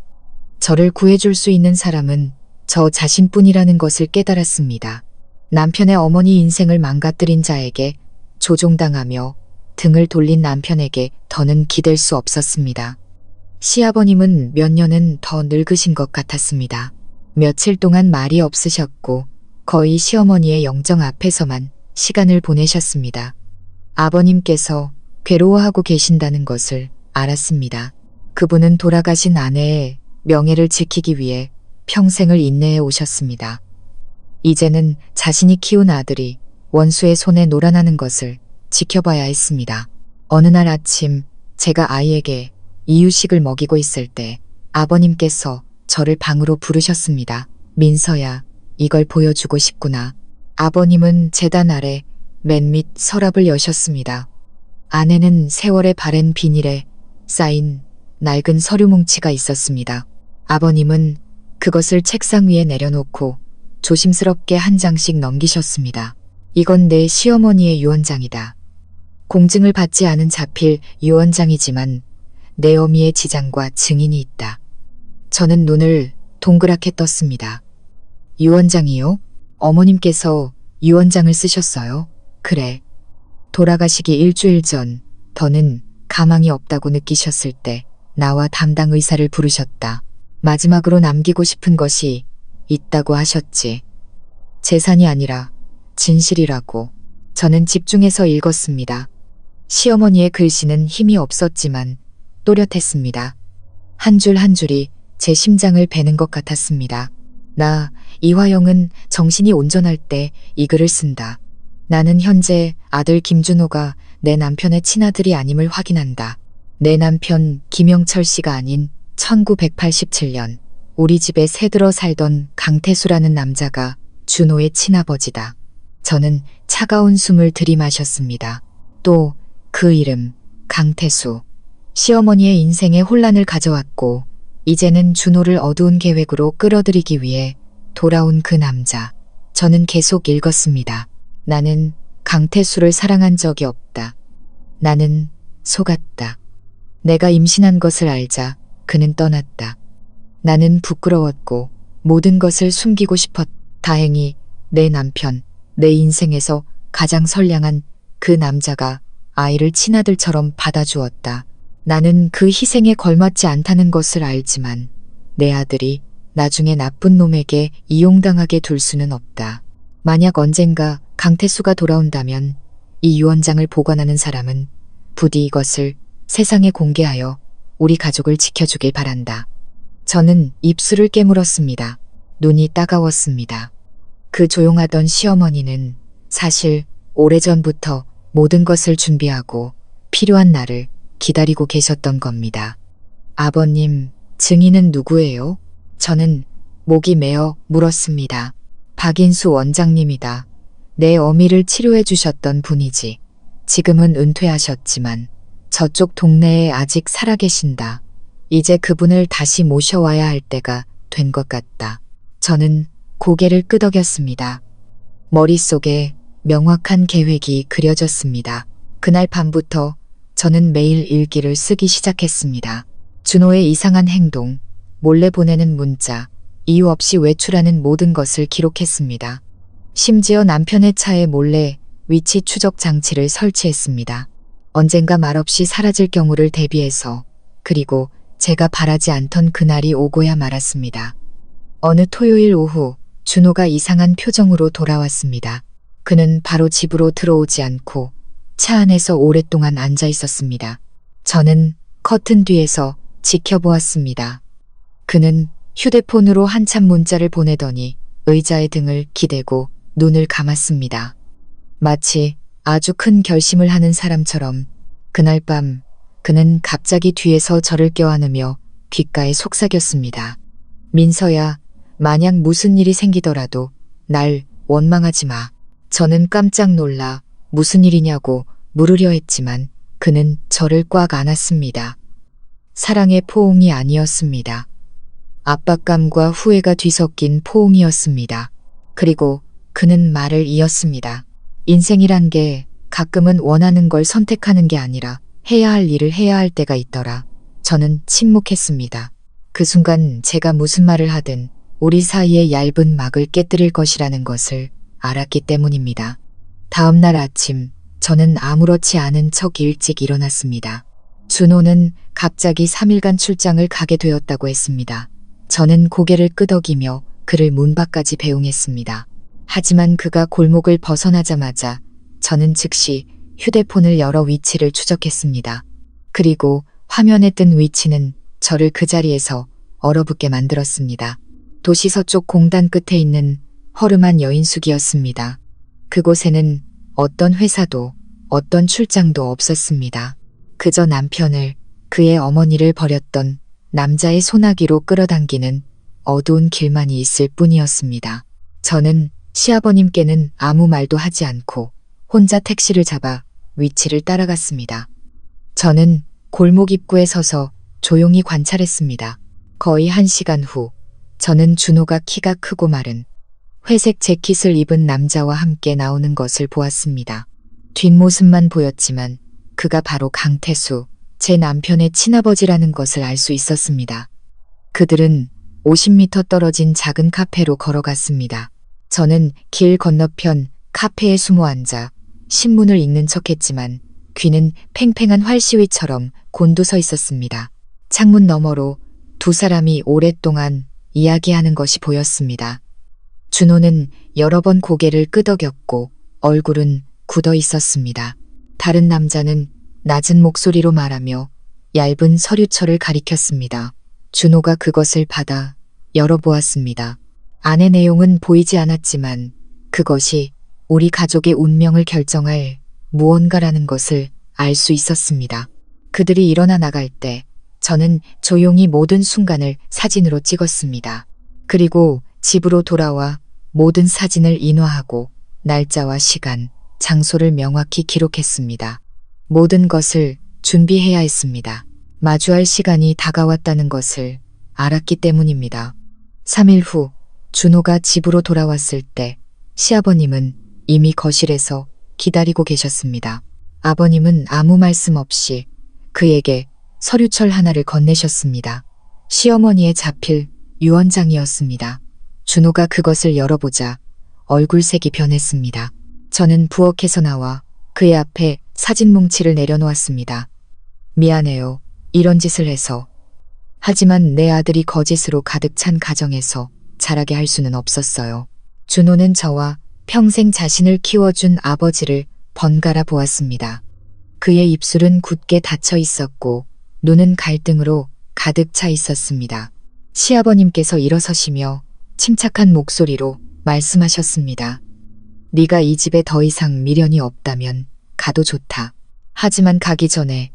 저를 구해줄 수 있는 사람은 저 자신뿐이라는 것을 깨달았습니다. 남편의 어머니 인생을 망가뜨린 자에게 조종당하며 등을 돌린 남편에게 더는 기댈 수 없었습니다. 시아버님은 몇 년은 더 늙으신 것 같았습니다. 며칠 동안 말이 없으셨고 거의 시어머니의 영정 앞에서만 시간을 보내셨습니다. 아버님께서 괴로워하고 계신다는 것을 알았습니다. 그분은 돌아가신 아내의 명예를 지키기 위해 평생을 인내해 오셨습니다. 이제는 자신이 키운 아들이 원수의 손에 놀아나는 것을 지켜봐야 했습니다. 어느 날 아침 제가 아이에게 이유식을 먹이고 있을 때 아버님께서 저를 방으로 부르셨습니다. 민서야, 이걸 보여주고 싶구나. 아버님은 제단 아래 맨 밑 서랍을 여셨습니다. 안에는 세월의 바랜 비닐에 쌓인 낡은 서류 뭉치가 있었습니다. 아버님은 그것을 책상 위에 내려놓고 조심스럽게 한 장씩 넘기셨습니다. 이건 내 시어머니의 유언장이다. 공증을 받지 않은 자필 유언장이지만 내 어미의 지장과 증인이 있다. 저는 눈을 동그랗게 떴습니다. 유언장이요? 어머님께서 유언장을 쓰셨어요? 그래. 돌아가시기 일주일 전 더는 가망이 없다고 느끼셨을 때 나와 담당 의사를 부르셨다. 마지막으로 남기고 싶은 것이 있다고 하셨지. 재산이 아니라 진실이라고. 저는 집중해서 읽었습니다. 시어머니의 글씨는 힘이 없었지만 또렷했습니다. 한 줄 한 줄이 제 심장을 베는 것 같았습니다. 나, 이화영은 정신이 온전할 때 이 글을 쓴다. 나는 현재 아들 김준호가 내 남편의 친아들이 아님을 확인한다. 내 남편 김영철 씨가 아닌 1987년 우리 집에 새들어 살던 강태수라는 남자가 준호의 친아버지다. 저는 차가운 숨을 들이마셨습니다. 또 그 이름, 강태수. 시어머니의 인생에 혼란을 가져왔고 이제는 준호를 어두운 계획으로 끌어들이기 위해 돌아온 그 남자. 저는 계속 읽었습니다. 나는 강태수를 사랑한 적이 없다. 나는 속았다. 내가 임신한 것을 알자 그는 떠났다. 나는 부끄러웠고 모든 것을 숨기고 싶었다. 다행히 내 남편, 내 인생에서 가장 선량한 그 남자가 아이를 친아들처럼 받아주었다. 나는 그 희생에 걸맞지 않다는 것을 알지만 내 아들이 나중에 나쁜 놈에게 이용당하게 둘 수는 없다. 만약 언젠가 강태수가 돌아온다면 이 유언장을 보관하는 사람은 부디 이것을 세상에 공개하여 우리 가족을 지켜주길 바란다. 저는 입술을 깨물었습니다. 눈이 따가웠습니다. 그 조용하던 시어머니는 사실 오래전부터 모든 것을 준비하고 필요한 날을 기다리고 계셨던 겁니다. 아버님, 증인은 누구예요? 저는 목이 메어 물었습니다. 박인수 원장님이다. 내 어미를 치료해 주셨던 분이지. 지금은 은퇴하셨지만 저쪽 동네에 아직 살아계신다. 이제 그분을 다시 모셔와야 할 때가 된 것 같다. 저는 고개를 끄덕였습니다. 머릿속에 명확한 계획이 그려졌습니다. 그날 밤부터 저는 매일 일기를 쓰기 시작했습니다. 준호의 이상한 행동, 몰래 보내는 문자, 이유 없이 외출하는 모든 것을 기록했습니다. 심지어 남편의 차에 몰래 위치 추적 장치를 설치했습니다. 언젠가 말없이 사라질 경우를 대비해서, 그리고 제가 바라지 않던 그날이 오고야 말았습니다. 어느 토요일 오후 준호가 이상한 표정으로 돌아왔습니다. 그는 바로 집으로 들어오지 않고 차 안에서 오랫동안 앉아 있었습니다. 저는 커튼 뒤에서 지켜보았습니다. 그는 휴대폰으로 한참 문자를 보내더니 의자에 등을 기대고 눈을 감았습니다. 마치 아주 큰 결심을 하는 사람처럼 그날 밤 그는 갑자기 뒤에서 저를 껴안으며 귓가에 속삭였습니다. 민서야, 만약 무슨 일이 생기더라도 날 원망하지 마. 저는 깜짝 놀라 무슨 일이냐고 물으려 했지만 그는 저를 꽉 안았습니다. 사랑의 포옹이 아니었습니다. 압박감과 후회가 뒤섞인 포옹이었습니다. 그리고 그는 말을 이었습니다. 인생이란 게 가끔은 원하는 걸 선택하는 게 아니라 해야 할 일을 해야 할 때가 있더라. 저는 침묵했습니다. 그 순간 제가 무슨 말을 하든 우리 사이의 얇은 막을 깨뜨릴 것이라는 것을 알았기 때문입니다. 다음 날 아침 저는 아무렇지 않은 척 일찍 일어났습니다. 준호는 갑자기 3일간 출장을 가게 되었다고 했습니다. 저는 고개를 끄덕이며 그를 문 밖까지 배웅했습니다. 하지만 그가 골목을 벗어나자마자 저는 즉시 휴대폰을 열어 위치를 추적했습니다. 그리고 화면에 뜬 위치는 저를 그 자리에서 얼어붙게 만들었습니다. 도시 서쪽 공단 끝에 있는 허름한 여인숙이었습니다. 그곳에는 어떤 회사도 어떤 출장도 없었습니다. 그저 남편을, 그의 어머니를 버렸던 남자의 소나기로 끌어당기는 어두운 길만이 있을 뿐이었습니다. 저는 시아버님께는 아무 말도 하지 않고 혼자 택시를 잡아 위치를 따라갔습니다. 저는 골목 입구에 서서 조용히 관찰했습니다. 거의 1시간 후 저는 준호가 키가 크고 마른 회색 재킷을 입은 남자와 함께 나오는 것을 보았습니다. 뒷모습만 보였지만 그가 바로 강태수, 제 남편의 친아버지라는 것을 알 수 있었습니다. 그들은 50m 떨어진 작은 카페로 걸어갔습니다. 저는 길 건너편 카페에 숨어 앉아 신문을 읽는 척했지만 귀는 팽팽한 활시위처럼 곤두서 있었습니다. 창문 너머로 두 사람이 오랫동안 이야기하는 것이 보였습니다. 준호는 여러 번 고개를 끄덕였고 얼굴은 굳어 있었습니다. 다른 남자는 낮은 목소리로 말하며 얇은 서류철을 가리켰습니다. 준호가 그것을 받아 열어보았습니다. 안의 내용은 보이지 않았지만 그것이 우리 가족의 운명을 결정할 무언가라는 것을 알 수 있었습니다. 그들이 일어나 나갈 때 저는 조용히 모든 순간을 사진으로 찍었습니다. 그리고 집으로 돌아와 모든 사진을 인화하고 날짜와 시간, 장소를 명확히 기록했습니다. 모든 것을 준비해야 했습니다. 마주할 시간이 다가왔다는 것을 알았기 때문입니다. 3일 후 준호가 집으로 돌아왔을 때 시아버님은 이미 거실에서 기다리고 계셨습니다. 아버님은 아무 말씀 없이 그에게 서류철 하나를 건네셨습니다. 시어머니의 자필 유언장이었습니다. 준호가 그것을 열어보자 얼굴색이 변했습니다. 저는 부엌에서 나와 그의 앞에 사진 뭉치를 내려놓았습니다. 미안해요. 이런 짓을 해서. 하지만 내 아들이 거짓으로 가득 찬 가정에서 자라게 할 수는 없었어요. 준호는 저와 평생 자신을 키워준 아버지를 번갈아 보았습니다. 그의 입술은 굳게 닫혀 있었고 눈은 갈등으로 가득 차 있었습니다. 시아버님께서 일어서시며 침착한 목소리로 말씀하셨습니다. 네가 이 집에 더 이상 미련이 없다면 가도 좋다. 하지만 가기 전에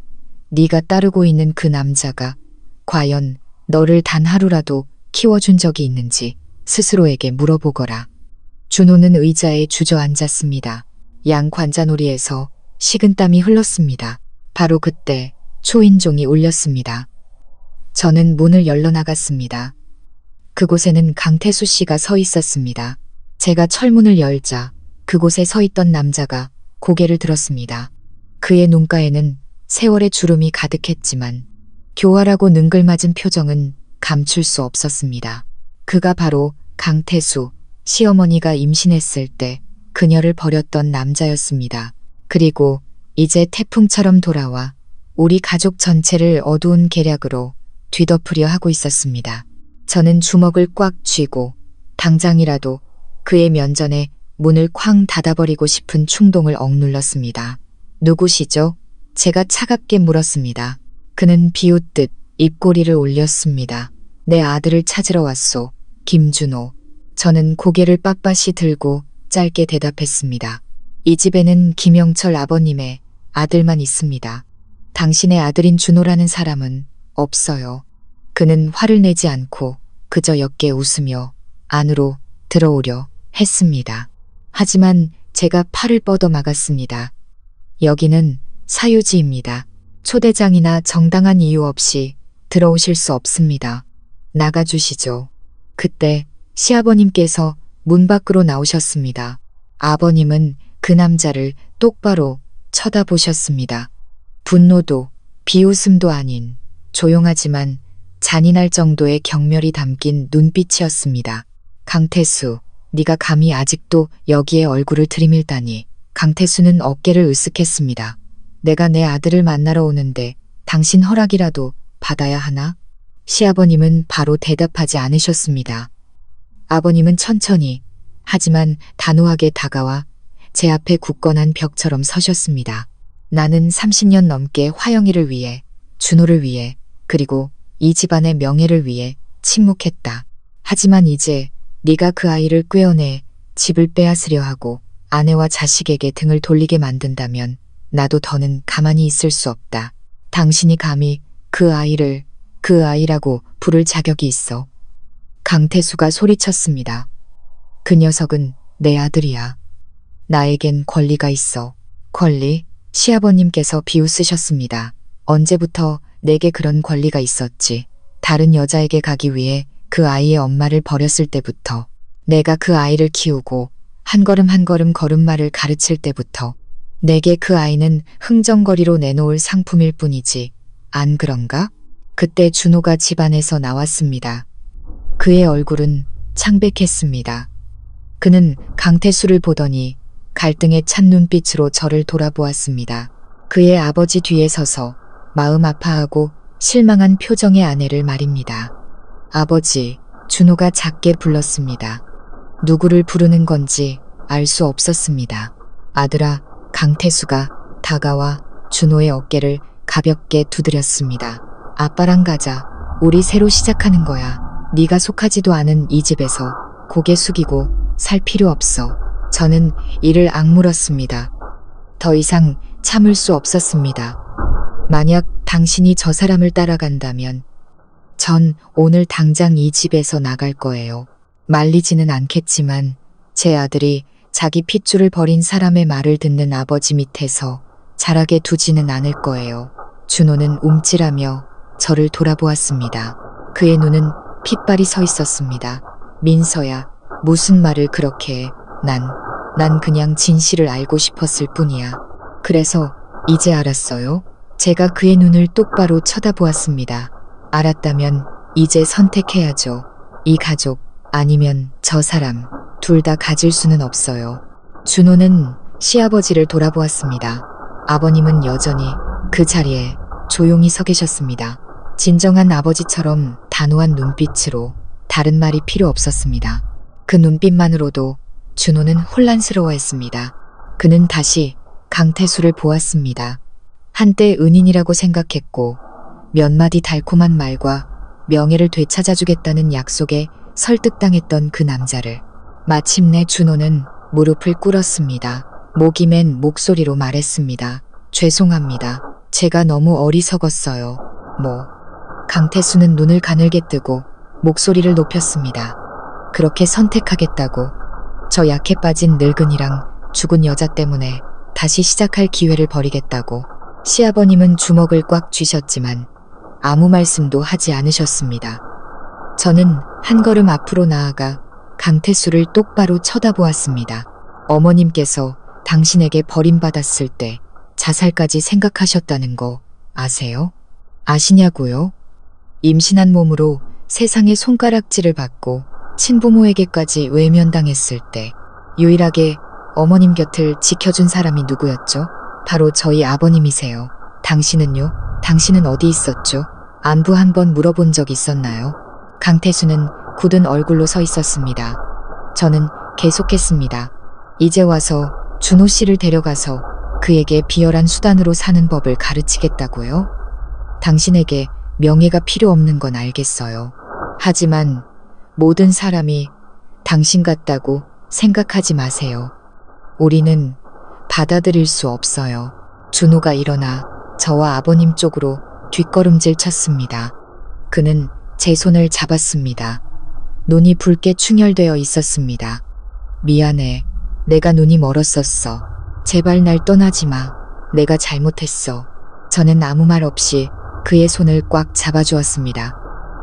네가 따르고 있는 그 남자가 과연 너를 단 하루라도 키워준 적이 있는지 스스로에게 물어보거라. 준호는 의자에 주저앉았습니다. 양 관자놀이에서 식은땀이 흘렀습니다. 바로 그때 초인종이 울렸습니다. 저는 문을 열러 나갔습니다. 그곳에는 강태수 씨가 서 있었습니다. 제가 철문을 열자 그곳에 서 있던 남자가 고개를 들었습니다. 그의 눈가에는 세월의 주름이 가득했지만 교활하고 능글맞은 표정은 감출 수 없었습니다. 그가 바로 강태수, 시어머니가 임신했을 때 그녀를 버렸던 남자였습니다. 그리고 이제 태풍처럼 돌아와 우리 가족 전체를 어두운 계략으로 뒤덮으려 하고 있었습니다. 저는 주먹을 꽉 쥐고 당장이라도 그의 면전에 문을 쾅 닫아버리고 싶은 충동을 억눌렀습니다. 누구시죠? 제가 차갑게 물었습니다. 그는 비웃듯 입꼬리를 올렸습니다. 내 아들을 찾으러 왔소. 김준호. 저는 고개를 빳빳이 들고 짧게 대답했습니다. 이 집에는 김영철 아버님의 아들만 있습니다. 당신의 아들인 준호라는 사람은 없어요. 그는 화를 내지 않고 그저 옅게 웃으며 안으로 들어오려 했습니다. 하지만 제가 팔을 뻗어 막았습니다. 여기는 사유지입니다. 초대장이나 정당한 이유 없이 들어오실 수 없습니다. 나가주시죠. 그때 시아버님께서 문 밖으로 나오셨습니다. 아버님은 그 남자를 똑바로 쳐다보셨습니다. 분노도 비웃음도 아닌 조용하지만 잔인할 정도의 경멸이 담긴 눈빛이었습니다. 강태수, 네가 감히 아직도 여기에 얼굴을 들이밀다니. 강태수는 어깨를 으쓱했습니다. 내가 내 아들을 만나러 오는데 당신 허락이라도 받아야 하나? 시아버님은 바로 대답하지 않으셨습니다. 아버님은 천천히 하지만 단호하게 다가와 제 앞에 굳건한 벽처럼 서셨습니다. 나는 30년 넘게 화영이를 위해, 준호를 위해, 그리고 이 집안의 명예를 위해 침묵했다. 하지만 이제 네가 그 아이를 꿰어내 집을 빼앗으려 하고 아내와 자식에게 등을 돌리게 만든다면 나도 더는 가만히 있을 수 없다. 당신이 감히 그 아이를 그 아이라고 부를 자격이 있어. 강태수가 소리쳤습니다. 그 녀석은 내 아들이야. 나에겐 권리가 있어. 권리? 시아버님께서 비웃으셨습니다. 언제부터 내게 그런 권리가 있었지? 다른 여자에게 가기 위해 그 아이의 엄마를 버렸을 때부터, 내가 그 아이를 키우고 한 걸음 한 걸음 걸음마를 가르칠 때부터 내게 그 아이는 흥정거리로 내놓을 상품일 뿐이지. 안 그런가? 그때 준호가 집안에서 나왔습니다. 그의 얼굴은 창백했습니다. 그는 강태수를 보더니 갈등에 찬 눈빛으로 저를 돌아보았습니다. 그의 아버지 뒤에 서서 마음 아파하고 실망한 표정의 아내를 말입니다. 아버지, 준호가 작게 불렀습니다. 누구를 부르는 건지 알 수 없었습니다. 아들아, 강태수가 다가와 준호의 어깨를 가볍게 두드렸습니다. 아빠랑 가자. 우리 새로 시작하는 거야. 네가 속하지도 않은 이 집에서 고개 숙이고 살 필요 없어. 저는 이를 악물었습니다. 더 이상 참을 수 없었습니다. 만약 당신이 저 사람을 따라간다면 전 오늘 당장 이 집에서 나갈 거예요. 말리지는 않겠지만 제 아들이 자기 핏줄을 버린 사람의 말을 듣는 아버지 밑에서 자라게 두지는 않을 거예요. 준호는 움찔하며 저를 돌아보았습니다. 그의 눈은 핏발이 서 있었습니다. 민서야, 무슨 말을 그렇게 해. 난 그냥 진실을 알고 싶었을 뿐이야. 그래서 이제 알았어요? 제가 그의 눈을 똑바로 쳐다보았습니다. 알았다면 이제 선택해야죠. 이 가족 아니면 저 사람 둘 다 가질 수는 없어요. 준호는 시아버지를 돌아보았습니다. 아버님은 여전히 그 자리에 조용히 서 계셨습니다. 진정한 아버지처럼 단호한 눈빛으로 다른 말이 필요 없었습니다. 그 눈빛만으로도 준호는 혼란스러워했습니다. 그는 다시 강태수를 보았습니다. 한때 은인이라고 생각했고 몇 마디 달콤한 말과 명예를 되찾아주겠다는 약속에 설득당했던 그 남자를. 마침내 준호는 무릎을 꿇었습니다. 목이 맨 목소리로 말했습니다. 죄송합니다. 제가 너무 어리석었어요. 강태수는 눈을 가늘게 뜨고 목소리를 높였습니다. 그렇게 선택하겠다고? 저 약해 빠진 늙은이랑 죽은 여자 때문에 다시 시작할 기회를 버리겠다고? 시아버님은 주먹을 꽉 쥐셨지만 아무 말씀도 하지 않으셨습니다. 저는 한 걸음 앞으로 나아가 강태수를 똑바로 쳐다보았습니다. 어머님께서 당신에게 버림받았을 때 자살까지 생각하셨다는 거 아세요? 아시냐고요? 임신한 몸으로 세상의 손가락질을 받고 친부모에게까지 외면당했을 때 유일하게 어머님 곁을 지켜준 사람이 누구였죠? 바로 저희 아버님이세요. 당신은요? 당신은 어디 있었죠? 안부 한번 물어본 적 있었나요? 강태수는 굳은 얼굴로 서 있었습니다. 저는 계속했습니다. 이제 와서 준호 씨를 데려가서 그에게 비열한 수단으로 사는 법을 가르치겠다고요? 당신에게 명예가 필요 없는 건 알겠어요. 하지만 모든 사람이 당신 같다고 생각하지 마세요. 우리는 받아들일 수 없어요. 준호가 일어나 저와 아버님 쪽으로 뒷걸음질 쳤습니다. 그는 제 손을 잡았습니다. 눈이 붉게 충혈되어 있었습니다. 미안해. 내가 눈이 멀었었어. 제발 날 떠나지 마. 내가 잘못했어. 저는 아무 말 없이 그의 손을 꽉 잡아주었습니다.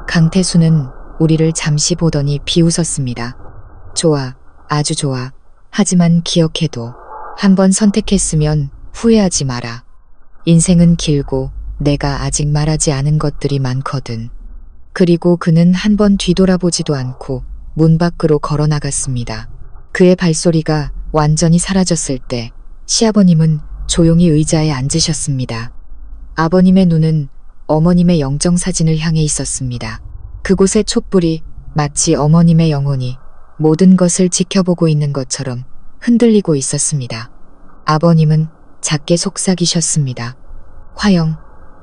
강태수는 우리를 잠시 보더니 비웃었습니다. 좋아. 아주 좋아. 하지만 기억해둬. 한번 선택했으면 후회하지 마라. 인생은 길고 내가 아직 말하지 않은 것들이 많거든. 그리고 그는 한번 뒤돌아보지도 않고 문 밖으로 걸어 나갔습니다. 그의 발소리가 완전히 사라졌을 때 시아버님은 조용히 의자에 앉으셨습니다. 아버님의 눈은 어머님의 영정사진을 향해 있었습니다. 그곳의 촛불이 마치 어머님의 영혼이 모든 것을 지켜보고 있는 것처럼 흔들리고 있었습니다. 아버님은 작게 속삭이셨습니다. 화영,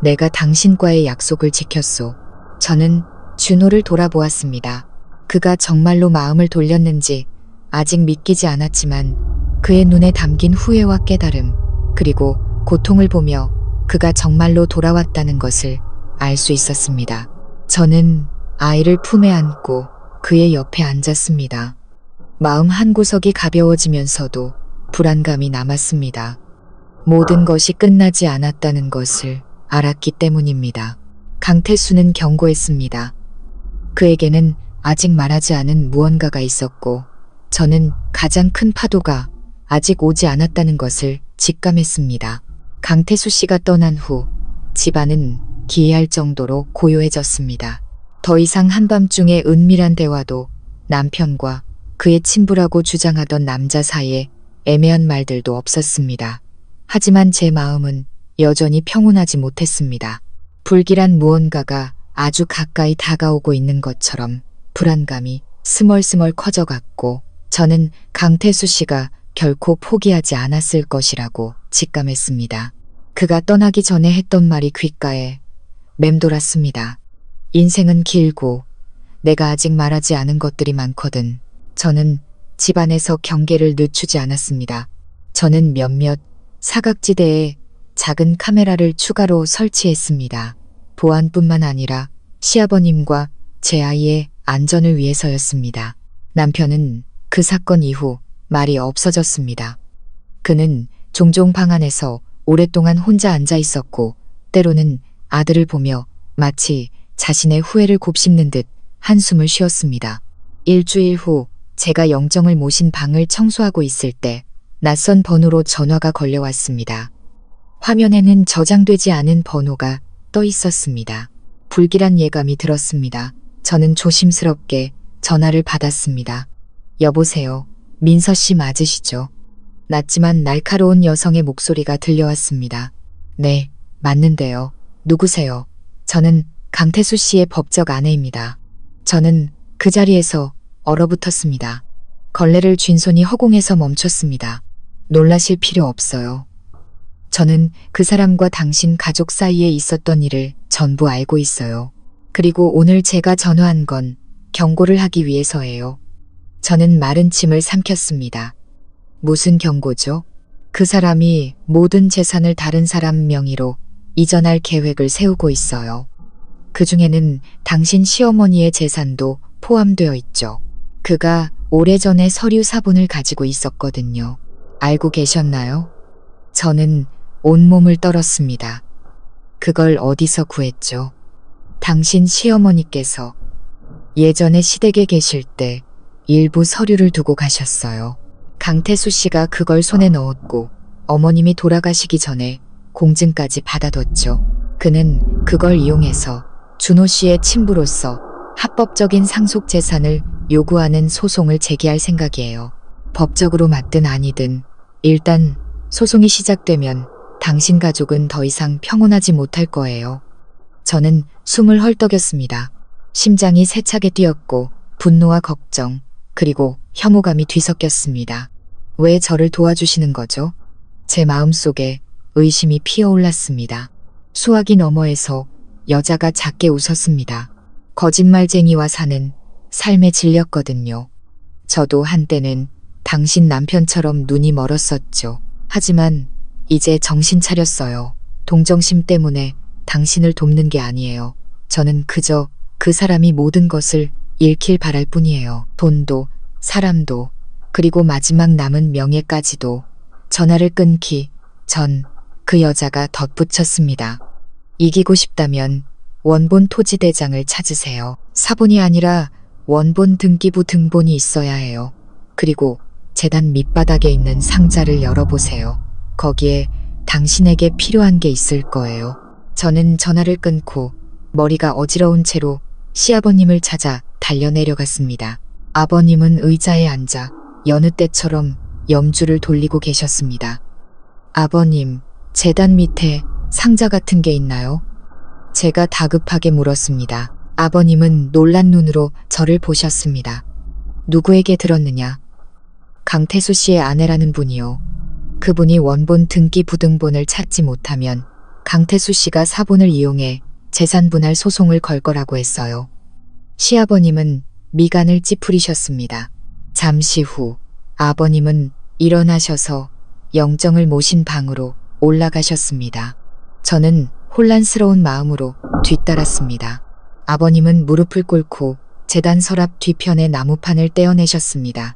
내가 당신과의 약속을 지켰소. 저는 준호를 돌아보았습니다. 그가 정말로 마음을 돌렸는지 아직 믿기지 않았지만 그의 눈에 담긴 후회와 깨달음, 그리고 고통을 보며 그가 정말로 돌아왔다는 것을 알 수 있었습니다. 저는 아이를 품에 안고 그의 옆에 앉았습니다. 마음 한구석이 가벼워지면서도 불안감이 남았습니다. 모든 것이 끝나지 않았다는 것을 알았기 때문입니다. 강태수는 경고했습니다. 그에게는 아직 말하지 않은 무언가가 있었고 저는 가장 큰 파도가 아직 오지 않았다는 것을 직감했습니다. 강태수 씨가 떠난 후 집안은 기이할 정도로 고요해졌습니다. 더 이상 한밤중의 은밀한 대화도 남편과 그의 친부라고 주장하던 남자 사이에 애매한 말들도 없었습니다. 하지만 제 마음은 여전히 평온하지 못했습니다. 불길한 무언가가 아주 가까이 다가오고 있는 것처럼 불안감이 스멀스멀 커져갔고 저는 강태수 씨가 결코 포기하지 않았을 것이라고 직감했습니다. 그가 떠나기 전에 했던 말이 귓가에 맴돌았습니다. 인생은 길고 내가 아직 말하지 않은 것들이 많거든. 저는 집안에서 경계를 늦추지 않았습니다. 저는 몇몇 사각지대에 작은 카메라를 추가로 설치했습니다. 보안뿐만 아니라 시아버님과 제 아이의 안전을 위해서였습니다. 남편은 그 사건 이후 말이 없어졌습니다. 그는 종종 방 안에서 오랫동안 혼자 앉아 있었고 때로는 아들을 보며 마치 자신의 후회를 곱씹는 듯 한숨을 쉬었습니다. 일주일 후 제가 영정을 모신 방을 청소하고 있을 때 낯선 번호로 전화가 걸려왔습니다. 화면에는 저장되지 않은 번호가 떠 있었습니다. 불길한 예감이 들었습니다. 저는 조심스럽게 전화를 받았습니다. 여보세요. 민서 씨 맞으시죠? 낮지만 날카로운 여성의 목소리가 들려왔습니다. 네, 맞는데요. 누구세요? 저는 강태수 씨의 법적 아내입니다. 저는 그 자리에서 얼어붙었습니다. 걸레를 쥔 손이 허공에서 멈췄습니다. 놀라실 필요 없어요. 저는 그 사람과 당신 가족 사이에 있었던 일을 전부 알고 있어요. 그리고 오늘 제가 전화한 건 경고를 하기 위해서예요. 저는 마른 침을 삼켰습니다. 무슨 경고죠? 그 사람이 모든 재산을 다른 사람 명의로 이전할 계획을 세우고 있어요. 그 중에는 당신 시어머니의 재산도 포함되어 있죠. 그가 오래전에 서류 사본을 가지고 있었거든요. 알고 계셨나요? 저는 온몸을 떨었습니다. 그걸 어디서 구했죠? 당신 시어머니께서 예전에 시댁에 계실 때 일부 서류를 두고 가셨어요. 강태수 씨가 그걸 손에 넣었고 어머님이 돌아가시기 전에 공증까지 받아뒀죠. 그는 그걸 이용해서 준호 씨의 친부로서 합법적인 상속 재산을 요구하는 소송을 제기할 생각이에요. 법적으로 맞든 아니든 일단 소송이 시작되면 당신 가족은 더 이상 평온하지 못할 거예요. 저는 숨을 헐떡였습니다. 심장이 세차게 뛰었고 분노와 걱정 그리고 혐오감이 뒤섞였습니다. 왜 저를 도와주시는 거죠? 제 마음속에 의심이 피어올랐습니다. 수화기 너머에서 여자가 작게 웃었습니다. 거짓말쟁이와 사는 삶에 질렸거든요. 저도 한때는 당신 남편처럼 눈이 멀었었죠. 하지만 이제 정신 차렸어요. 동정심 때문에 당신을 돕는 게 아니에요. 저는 그저 그 사람이 모든 것을 잃길 바랄 뿐이에요. 돈도, 사람도, 그리고 마지막 남은 명예까지도. 전화를 끊기 전 그 여자가 덧붙였습니다. 이기고 싶다면 원본 토지 대장을 찾으세요. 사본이 아니라 원본 등기부 등본이 있어야 해요. 그리고 재단 밑바닥에 있는 상자를 열어보세요. 거기에 당신에게 필요한 게 있을 거예요. 저는 전화를 끊고 머리가 어지러운 채로 시아버님을 찾아 달려내려갔습니다. 아버님은 의자에 앉아 여느 때처럼 염주를 돌리고 계셨습니다. 아버님, 재단 밑에 상자 같은 게 있나요? 제가 다급하게 물었습니다. 아버님은 놀란 눈으로 저를 보셨습니다. 누구에게 들었느냐? 강태수 씨의 아내라는 분이요. 그분이 원본 등기 부등본을 찾지 못하면 강태수 씨가 사본을 이용해 재산 분할 소송을 걸 거라고 했어요. 시아버님은 미간을 찌푸리셨습니다. 잠시 후 아버님은 일어나셔서 영정을 모신 방으로 올라가셨습니다. 저는 혼란스러운 마음으로 뒤따랐습니다. 아버님은 무릎을 꿇고 재단 서랍 뒤편의 나무판을 떼어내셨습니다.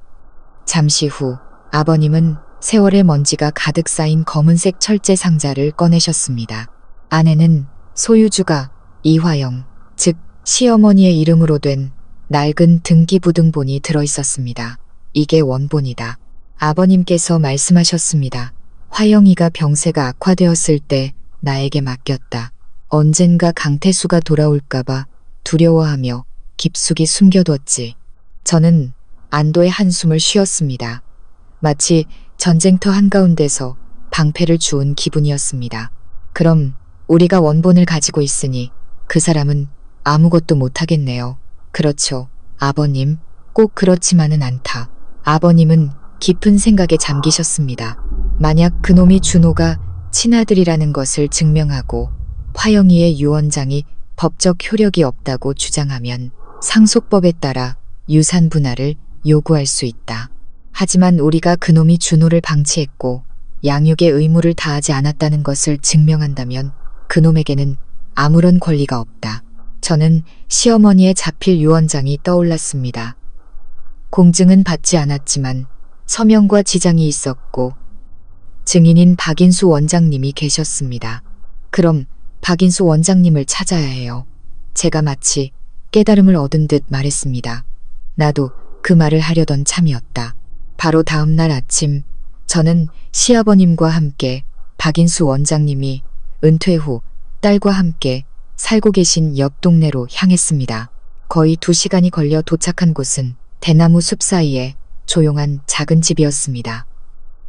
잠시 후 아버님은 세월의 먼지가 가득 쌓인 검은색 철제 상자를 꺼내셨습니다. 안에는 소유주가 이화영, 즉 시어머니의 이름으로 된 낡은 등기부등본이 들어있었습니다. 이게 원본이다. 아버님께서 말씀하셨습니다. 화영이가 병세가 악화되었을 때 나에게 맡겼다. 언젠가 강태수가 돌아올까봐 두려워하며 깊숙이 숨겨뒀지. 저는 안도의 한숨을 쉬었습니다. 마치 전쟁터 한가운데서 방패를 주운 기분이었습니다. 그럼 우리가 원본을 가지고 있으니 그 사람은 아무것도 못하겠네요. 그렇죠, 아버님. 꼭 그렇지만은 않다. 아버님은 깊은 생각에 잠기셨습니다. 만약 그놈이 준호가 친아들이라는 것을 증명하고 화영이의 유언장이 법적 효력이 없다고 주장하면 상속법에 따라 유산 분할을 요구할 수 있다. 하지만 우리가 그놈이 준호를 방치했고 양육의 의무를 다하지 않았다는 것을 증명한다면 그놈에게는 아무런 권리가 없다. 저는 시어머니의 자필 유언장이 떠올랐습니다. 공증은 받지 않았지만 서명과 지장이 있었고 증인인 박인수 원장님이 계셨습니다. 그럼 박인수 원장님을 찾아야 해요. 제가 마치 깨달음을 얻은 듯 말했습니다. 나도 그 말을 하려던 참이었다. 바로 다음 날 아침 저는 시아버님과 함께 박인수 원장님이 은퇴 후 딸과 함께 살고 계신 옆 동네로 향했습니다. 거의 2시간이 걸려 도착한 곳은 대나무 숲 사이에 조용한 작은 집이었습니다.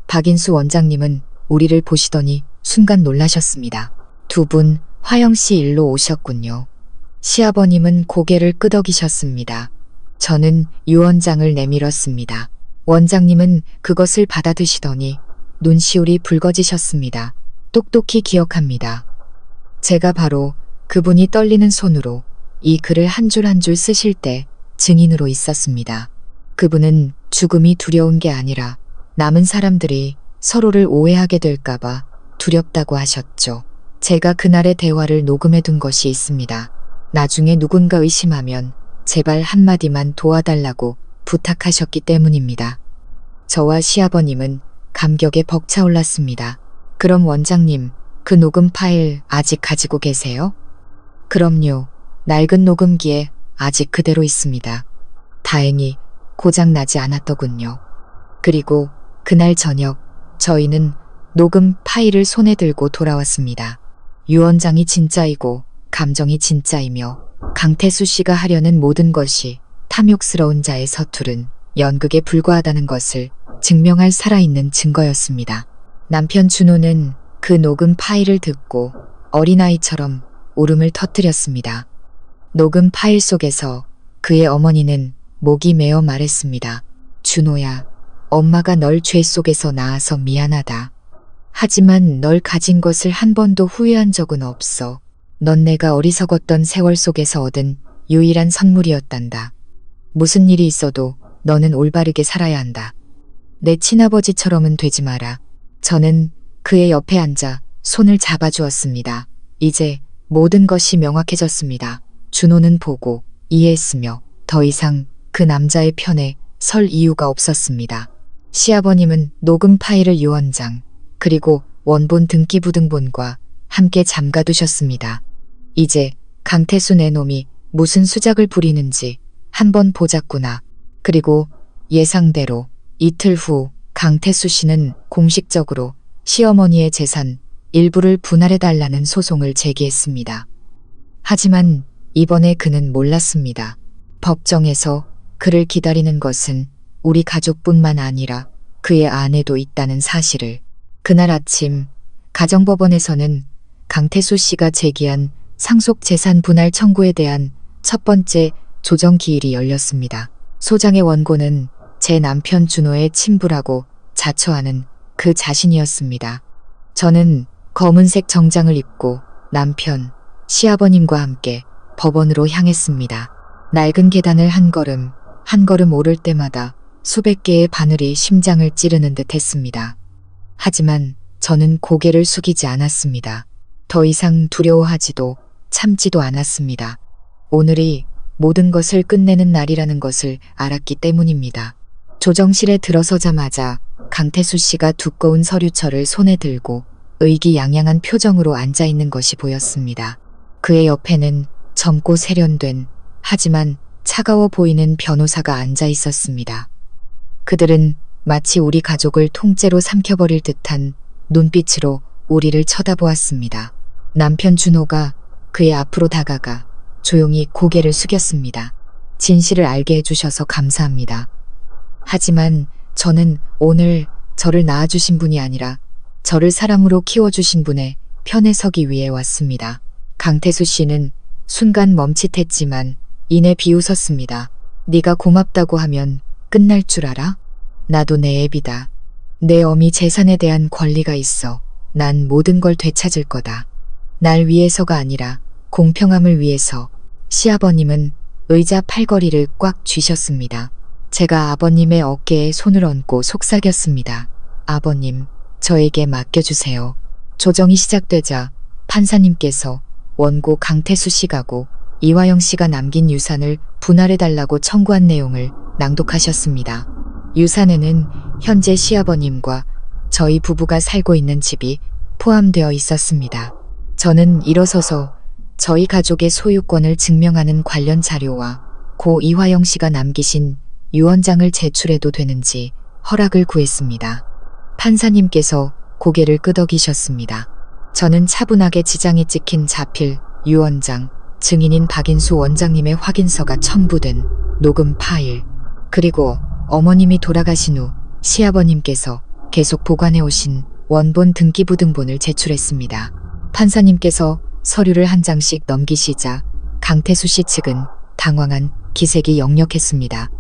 박인수 원장님은 우리를 보시더니 순간 놀라셨습니다. 두 분 화영 씨 일로 오셨군요. 시아버님은 고개를 끄덕이셨습니다. 저는 유언장을 내밀었습니다. 원장님은 그것을 받아드시더니 눈시울이 붉어지셨습니다. 똑똑히 기억합니다. 제가 바로 그분이 떨리는 손으로 이 글을 한 줄 한 줄 쓰실 때 증인으로 있었습니다. 그분은 죽음이 두려운 게 아니라 남은 사람들이 서로를 오해하게 될까봐 두렵다고 하셨죠. 제가 그날의 대화를 녹음해 둔 것이 있습니다. 나중에 누군가 의심하면 제발 한마디만 도와달라고 부탁하셨기 때문입니다. 저와 시아버님은 감격에 벅차올랐습니다. 그럼 원장님, 그 녹음 파일 아직 가지고 계세요? 그럼요. 낡은 녹음기에 아직 그대로 있습니다. 다행히 고장 나지 않았더군요. 그리고 그날 저녁 저희는 녹음 파일을 손에 들고 돌아왔습니다. 유 원장이 진짜이고 감정이 진짜이며 강태수 씨가 하려는 모든 것이 탐욕스러운 자의 서투른 연극에 불과하다는 것을 증명할 살아있는 증거였습니다. 남편 준호는 그 녹음 파일을 듣고 어린아이처럼 울음을 터뜨렸습니다. 녹음 파일 속에서 그의 어머니는 목이 메어 말했습니다. 준호야, 엄마가 널 죄 속에서 낳아서 미안하다. 하지만 널 가진 것을 한 번도 후회한 적은 없어. 넌 내가 어리석었던 세월 속에서 얻은 유일한 선물이었단다. 무슨 일이 있어도 너는 올바르게 살아야 한다. 내 친아버지처럼은 되지 마라. 저는 그의 옆에 앉아 손을 잡아주었습니다. 이제 모든 것이 명확해졌습니다. 준호는 보고 이해했으며 더 이상 그 남자의 편에 설 이유가 없었습니다. 시아버님은 녹음 파일을 유 원장 그리고 원본 등기부등본과 함께 잠가두셨습니다. 이제 강태수 내 놈이 무슨 수작을 부리는지 한번 보자꾸나. 그리고 예상대로 이틀 후 강태수 씨는 공식적으로 시어머니의 재산 일부를 분할해달라는 소송을 제기했습니다. 하지만 이번에 그는 몰랐습니다. 법정에서 그를 기다리는 것은 우리 가족뿐만 아니라 그의 아내도 있다는 사실을. 그날 아침 가정법원에서는 강태수 씨가 제기한 상속재산 분할 청구에 대한 첫 번째 조정기일이 열렸습니다. 소장의 원고는 제 남편 준호의 친부라고 자처하는 그 자신이었습니다. 저는 검은색 정장을 입고 남편, 시아버님과 함께 법원으로 향했습니다. 낡은 계단을 한 걸음 한 걸음 오를 때마다 수백 개의 바늘이 심장을 찌르는 듯 했습니다. 하지만 저는 고개를 숙이지 않았습니다. 더 이상 두려워하지도 참지도 않았습니다. 오늘이 모든 것을 끝내는 날이라는 것을 알았기 때문입니다. 조정실에 들어서자마자 강태수 씨가 두꺼운 서류철을 손에 들고 의기양양한 표정으로 앉아있는 것이 보였습니다. 그의 옆에는 젊고 세련된 하지만 차가워 보이는 변호사가 앉아 있었습니다. 그들은 마치 우리 가족을 통째로 삼켜버릴 듯한 눈빛으로 우리를 쳐다보았습니다. 남편 준호가 그의 앞으로 다가가 조용히 고개를 숙였습니다. 진실을 알게 해주셔서 감사합니다. 하지만 저는 오늘 저를 낳아주신 분이 아니라 저를 사람으로 키워주신 분의 편에 서기 위해 왔습니다. 강태수 씨는 순간 멈칫했지만 이내 비웃었습니다. 네가 고맙다고 하면 끝날 줄 알아? 나도 내 애비다. 내 어미 재산에 대한 권리가 있어. 난 모든 걸 되찾을 거다. 날 위해서가 아니라 공평함을 위해서. 시아버님은 의자 팔걸이를 꽉 쥐셨습니다. 제가 아버님의 어깨에 손을 얹고 속삭였습니다. 아버님, 저에게 맡겨주세요. 조정이 시작되자 판사님께서 원고 강태수 씨가고 이화영 씨가 남긴 유산을 분할해달라고 청구한 내용을 낭독하셨습니다. 유산에는 현재 시아버님과 저희 부부가 살고 있는 집이 포함되어 있었습니다. 저는 일어서서 저희 가족의 소유권을 증명하는 관련 자료와 고 이화영 씨가 남기신 유언장을 제출해도 되는지 허락을 구했습니다. 판사님께서 고개를 끄덕이셨습니다. 저는 차분하게 지장이 찍힌 자필, 유언장, 증인인 박인수 원장님의 확인서가 첨부된 녹음 파일, 그리고 어머님이 돌아가신 후 시아버님께서 계속 보관해 오신 원본 등기부등본을 제출했습니다. 판사님께서 서류를 한 장씩 넘기시자 강태수 씨 측은 당황한 기색이 역력했습니다.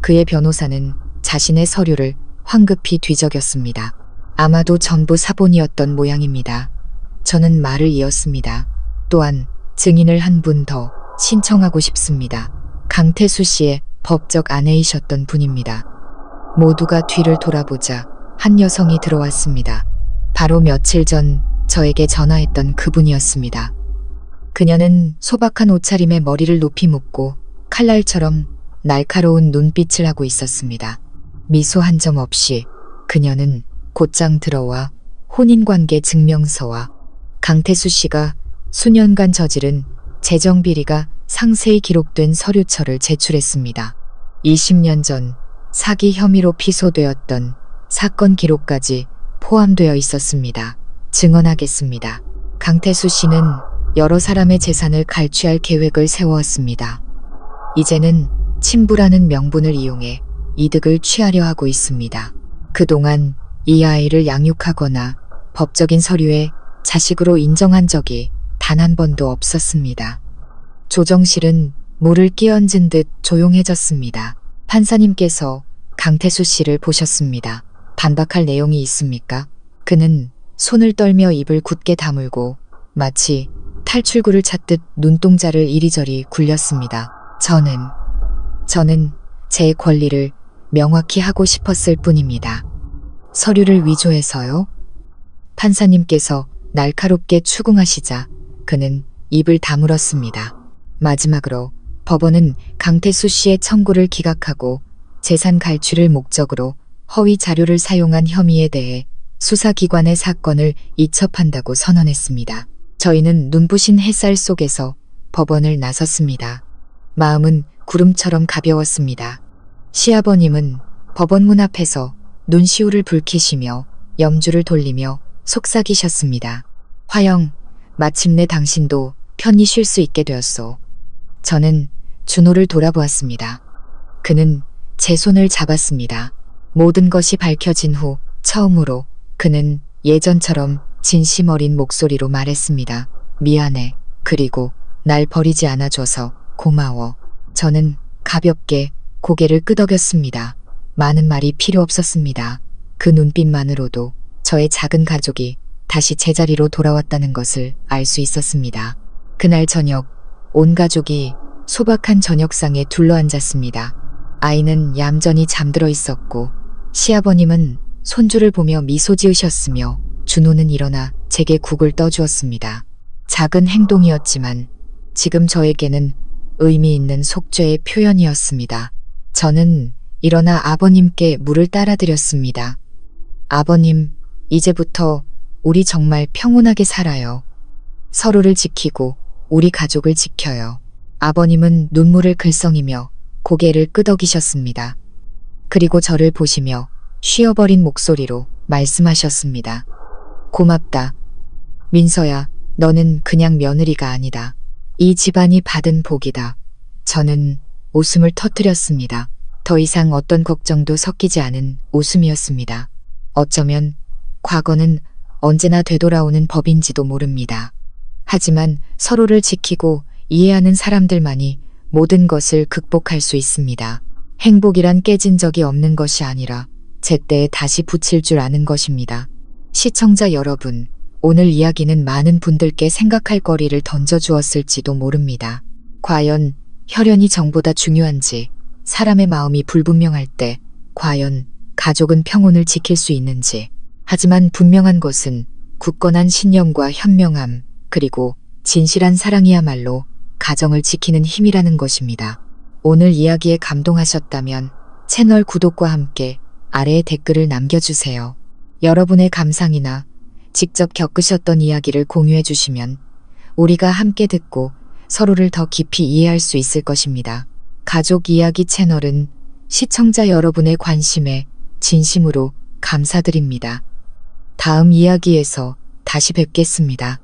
그의 변호사는 자신의 서류를 황급히 뒤적였습니다. 아마도 전부 사본이었던 모양입니다. 저는 말을 이었습니다. 또한 증인을 한 분 더 신청하고 싶습니다. 강태수 씨의 법적 아내이셨던 분입니다. 모두가 뒤를 돌아보자 한 여성이 들어왔습니다. 바로 며칠 전 저에게 전화했던 그분이었습니다. 그녀는 소박한 옷차림에 머리를 높이 묶고 칼날처럼 날카로운 눈빛을 하고 있었습니다. 미소 한 점 없이 그녀는 곧장 들어와 혼인관계 증명서와 강태수 씨가 수년간 저지른 재정비리가 상세히 기록된 서류철을 제출했습니다. 20년 전 사기 혐의로 피소되었던 사건 기록까지 포함되어 있었습니다. 증언하겠습니다. 강태수 씨는 여러 사람의 재산을 갈취할 계획을 세웠습니다. 이제는 친부라는 명분을 이용해 이득을 취하려 하고 있습니다. 그동안 이 아이를 양육하거나 법적인 서류에 자식으로 인정한 적이 단 한 번도 없었습니다. 조정실은 물을 끼얹은 듯 조용해졌습니다. 판사님께서 강태수 씨를 보셨습니다. 반박할 내용이 있습니까? 그는 손을 떨며 입을 굳게 다물고 마치 탈출구를 찾듯 눈동자를 이리저리 굴렸습니다. 저는 제 권리를 명확히 하고 싶었을 뿐입니다. 서류를 위조해서요? 판사님께서 날카롭게 추궁하시자 그는 입을 다물었습니다. 마지막으로 법원은 강태수 씨의 청구를 기각하고 재산 갈취를 목적으로 허위 자료를 사용한 혐의에 대해 수사기관의 사건을 이첩한다고 선언했습니다. 저희는 눈부신 햇살 속에서 법원을 나섰습니다. 마음은 구름처럼 가벼웠습니다. 시아버님은 법원 문 앞에서 눈시울을 붉히시며 염주를 돌리며 속삭이셨습니다. 화영, 마침내 당신도 편히 쉴 수 있게 되었소. 저는 준호를 돌아보았습니다. 그는 제 손을 잡았습니다. 모든 것이 밝혀진 후 처음으로 그는 예전처럼 진심 어린 목소리로 말했습니다. 미안해. 그리고 날 버리지 않아줘서 고마워. 저는 가볍게 고개를 끄덕였습니다. 많은 말이 필요 없었습니다. 그 눈빛만으로도 저의 작은 가족이 다시 제자리로 돌아왔다는 것을 알 수 있었습니다. 그날 저녁, 온 가족이 소박한 저녁상에 둘러앉았습니다. 아이는 얌전히 잠들어 있었고 시아버님은 손주를 보며 미소 지으셨으며 준호는 일어나 제게 국을 떠주었습니다. 작은 행동이었지만 지금 저에게는 의미 있는 속죄의 표현이었습니다. 저는 일어나 아버님께 물을 따라드렸습니다. 아버님, 이제부터 우리 정말 평온하게 살아요. 서로를 지키고 우리 가족을 지켜요. 아버님은 눈물을 글썽이며 고개를 끄덕이셨습니다. 그리고 저를 보시며 쉬어버린 목소리로 말씀하셨습니다. 고맙다. 민서야, 너는 그냥 며느리가 아니다. 이 집안이 받은 복이다. 저는 웃음을 터뜨렸습니다. 더 이상 어떤 걱정도 섞이지 않은 웃음이었습니다. 어쩌면 과거는 언제나 되돌아오는 법인지도 모릅니다. 하지만 서로를 지키고 이해하는 사람들만이 모든 것을 극복할 수 있습니다. 행복이란 깨진 적이 없는 것이 아니라 제때에 다시 붙일 줄 아는 것입니다. 시청자 여러분, 오늘 이야기는 많은 분들께 생각할 거리를 던져주었을지도 모릅니다. 과연 혈연이 정보다 중요한지, 사람의 마음이 불분명할 때 과연 가족은 평온을 지킬 수 있는지. 하지만 분명한 것은 굳건한 신념과 현명함, 그리고 진실한 사랑이야말로 가정을 지키는 힘이라는 것입니다. 오늘 이야기에 감동하셨다면 채널 구독과 함께 아래에 댓글을 남겨주세요. 여러분의 감상이나 직접 겪으셨던 이야기를 공유해 주시면 우리가 함께 듣고 서로를 더 깊이 이해할 수 있을 것입니다. 가족 이야기 채널은 시청자 여러분의 관심에 진심으로 감사드립니다. 다음 이야기에서 다시 뵙겠습니다.